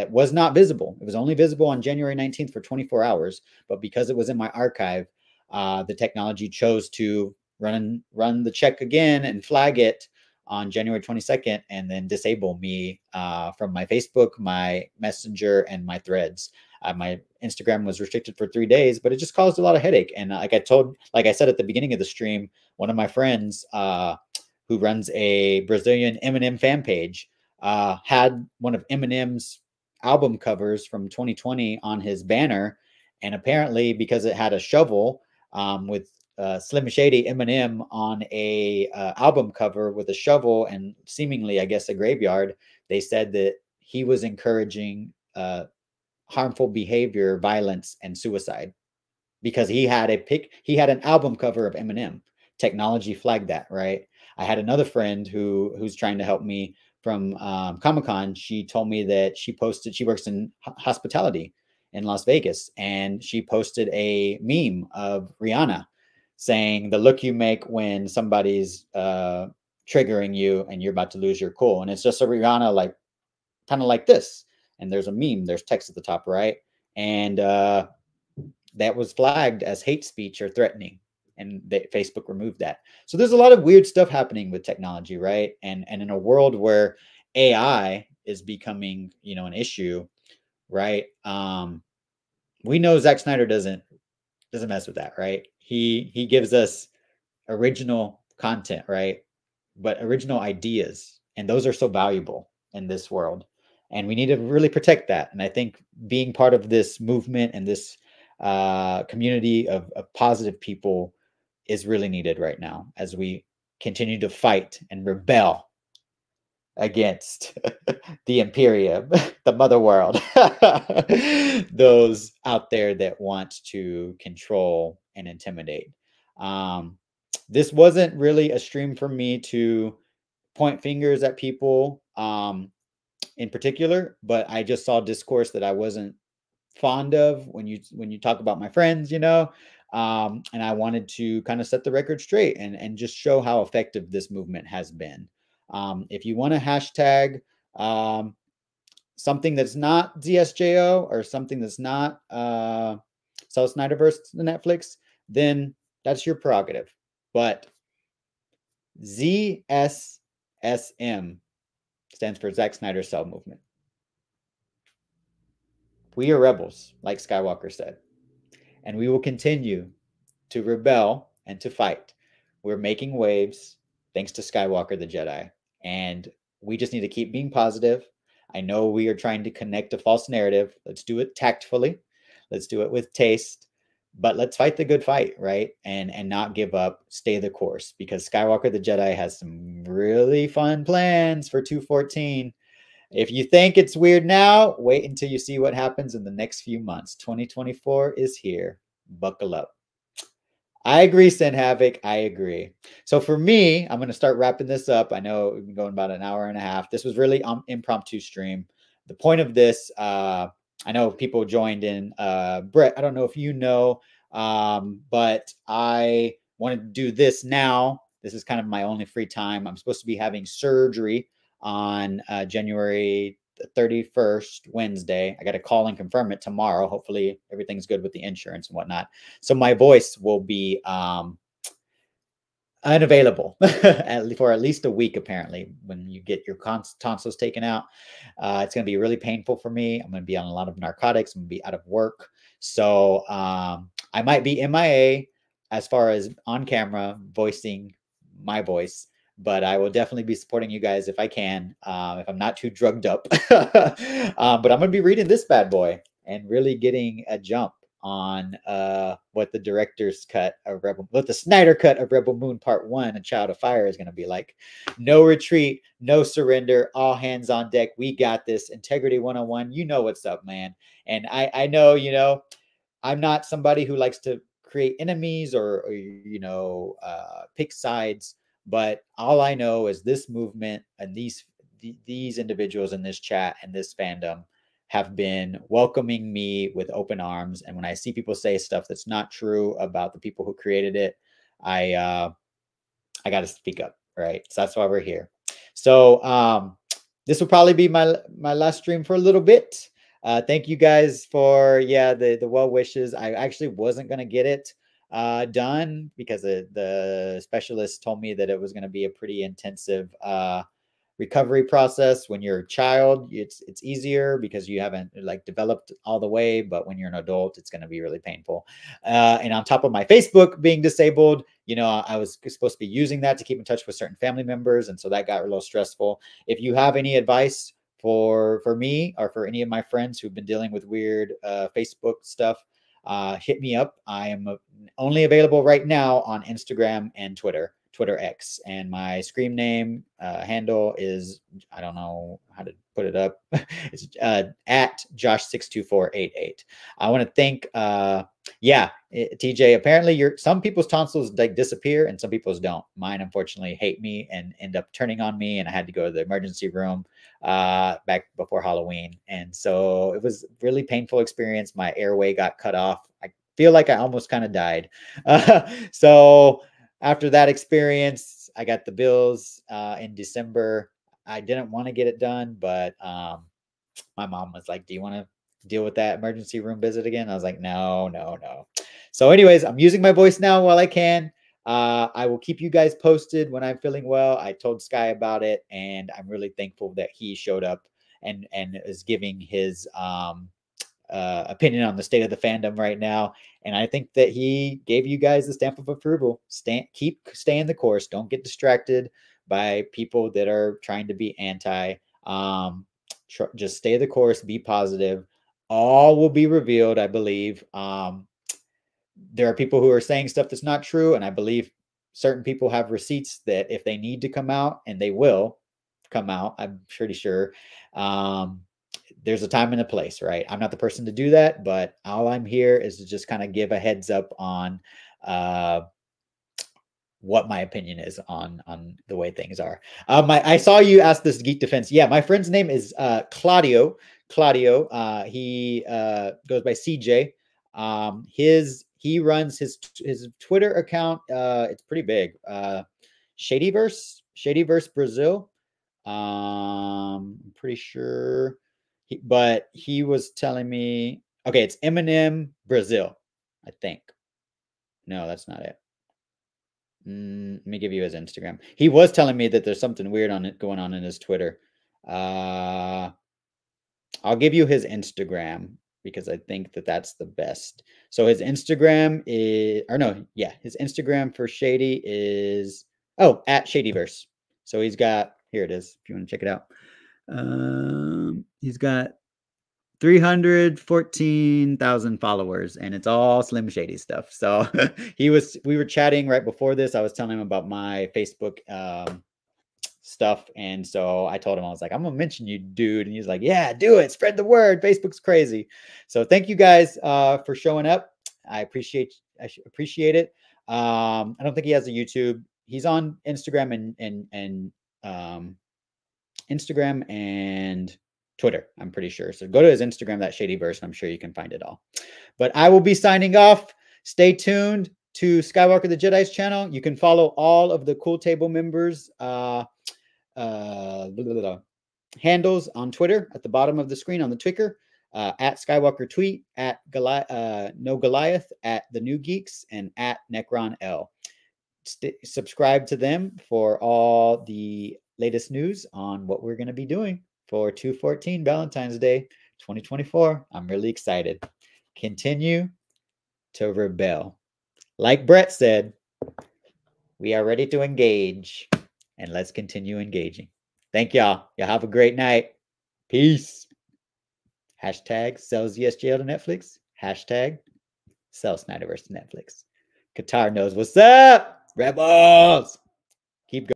was not visible. It was only visible on January 19th for 24 hours, but because it was in my archive, the technology chose to run the check again and flag it on January 22nd, and then disable me from my Facebook, my Messenger, and my Threads. My Instagram was restricted for 3 days, but it just caused a lot of headache. And like I said at the beginning of the stream, one of my friends who runs a Brazilian Eminem fan page had one of Eminem's album covers from 2020 on his banner. And apparently, because it had a shovel with Slim Shady Eminem on a album cover with a shovel and seemingly, I guess, a graveyard, they said that he was encouraging harmful behavior, violence, and suicide because he had an album cover of Eminem. Technology flagged that, right? I had another friend who's trying to help me from Comic-Con. She told me that she works in hospitality in Las Vegas, and she posted a meme of Rihanna saying the look you make when somebody's triggering you and you're about to lose your cool. And it's just a Rihanna like kind of like this. And there's a meme, there's text at the top, right? And that was flagged as hate speech or threatening, and Facebook removed that. So there's a lot of weird stuff happening with technology, right? And in a world where AI is becoming, an issue, right? We know Zack Snyder doesn't mess with that, right? He gives us original content, right? But original ideas, and those are so valuable in this world, and we need to really protect that. And I think being part of this movement and this community of positive people is really needed right now as we continue to fight and rebel against the Imperium, the mother world, those out there that want to control and intimidate. This wasn't really a stream for me to point fingers at people in particular, but I just saw discourse that I wasn't fond of when you talk about my friends, and I wanted to kind of set the record straight and just show how effective this movement has been. If you want to hashtag something that's not ZSJO or something that's not Cell SnyderVerse the Netflix, then that's your prerogative. But ZSSM, stands for Zack Snyder's Sell Movement. We are rebels, like Skywalker said, and we will continue to rebel and to fight. We're making waves thanks to Skywalker the Jedi, and we just need to keep being positive. I know we are trying to connect a false narrative. Let's do it tactfully. Let's do it with taste, but let's fight the good fight, right? And not give up, stay the course, because Skywalker the Jedi has some really fun plans for 214. If you think it's weird now, wait until you see what happens in the next few months. 2024 is here. Buckle up. I agree, Send Havoc. I agree. So for me, I'm going to start wrapping this up. I know we've been going about an hour and a half. This was really impromptu stream. The point of this, I know people joined in. Brett, I don't know if you know, but I wanted to do this now. This is kind of my only free time. I'm supposed to be having surgery on January 31st, Wednesday. I got to call and confirm it tomorrow. Hopefully everything's good with the insurance and whatnot. So my voice will be unavailable for at least a week, apparently, when you get your tonsils taken out. It's going to be really painful for me. I'm going to be on a lot of narcotics. I'm going to be out of work. So I might be MIA as far as on camera voicing my voice, but I will definitely be supporting you guys if I can, if I'm not too drugged up. But I'm going to be reading this bad boy and really getting a jump on what the director's cut of what the Snyder cut of Rebel Moon Part 1, A Child of Fire, is going to be like. No retreat, no surrender, all hands on deck. We got this. Integrity 101. You know what's up, man. And I know, you know, I'm not somebody who likes to create enemies or pick sides. But all I know is this movement and these individuals in this chat and this fandom have been welcoming me with open arms. And when I see people say stuff that's not true about the people who created it, I got to speak up, right? So that's why we're here. So this will probably be my last stream for a little bit. Thank you guys for the well wishes. I actually wasn't gonna get it done because the specialist told me that it was going to be a pretty intensive recovery process. When you're a child, it's easier because you haven't like developed all the way, but when you're an adult, it's going to be really painful. And on top of my Facebook being disabled, you know, I was supposed to be using that to keep in touch with certain family members, and so that got a little stressful. If you have any advice for me or for any of my friends who've been dealing with weird Facebook stuff, hit me up. I am only available right now on Instagram and Twitter X, and my Scream name handle is, I don't know how to put it up. It's at Josh62488. I want to thank TJ, apparently some people's tonsils like disappear and some people's don't. Mine unfortunately hate me and end up turning on me, and I had to go to the emergency room back before Halloween, and so it was a really painful experience. My airway got cut off. I feel like I almost kind of died. So after that experience, I got the bills in December. I didn't want to get it done, but my mom was like, do you want to deal with that emergency room visit again? I was like, no. So anyways, I'm using my voice now while I can. I will keep you guys posted when I'm feeling well. I told Sky about it, and I'm really thankful that he showed up and is giving his opinion on the state of the fandom right now. And I think that he gave you guys the stamp of approval. Keep staying the course. Don't get distracted by people that are trying to be anti. Just stay the course. Be positive. All will be revealed, I believe. There are people who are saying stuff that's not true, and I believe certain people have receipts that if they need to come out, and they will come out, I'm pretty sure. There's a time and a place, right? I'm not the person to do that, but all I'm here is to just kind of give a heads up on what my opinion is on the way things are. I saw you ask this Geek Defense. Yeah, my friend's name is Claudio. He goes by CJ. He runs his Twitter account. It's pretty big. Shadyverse Brazil. I'm pretty sure. But he was telling me, okay, it's Eminem Brazil, I think. No, that's not it. Let me give you his Instagram. He was telling me that there's something weird going on in his Twitter. I'll give you his Instagram because I think that that's the best. So his Instagram is, or no, yeah, his Instagram for Shady is, at ShadyVerse. So he's got, here it is, if you want to check it out. He's got 314,000 followers, and it's all Slim Shady stuff. So we were chatting right before this. I was telling him about my Facebook stuff, and so I told him, I was like, I'm gonna mention you, dude. And he's like, yeah, do it, spread the word, Facebook's crazy. So thank you guys for showing up. I appreciate it. I don't think he has a YouTube. He's on Instagram and Instagram and Twitter, I'm pretty sure. So go to his Instagram, that ShadyVerse, and I'm sure you can find it all. But I will be signing off. Stay tuned to Skywalker the Jedi's channel. You can follow all of the Cool Table members' handles on Twitter at the bottom of the screen on the ticker, at Skywalker Tweet, at No Goliath, at The New Geeks, and at Necron L. Subscribe to them for all the latest news on what we're going to be doing for 2/14 Valentine's Day 2024. I'm really excited. Continue to rebel. Like Brett said, we are ready to engage, and let's continue engaging. Thank y'all. Y'all have a great night. Peace. Hashtag sells USJL to Netflix. Hashtag sell SnyderVerse to Netflix. Qatar knows what's up. Rebels.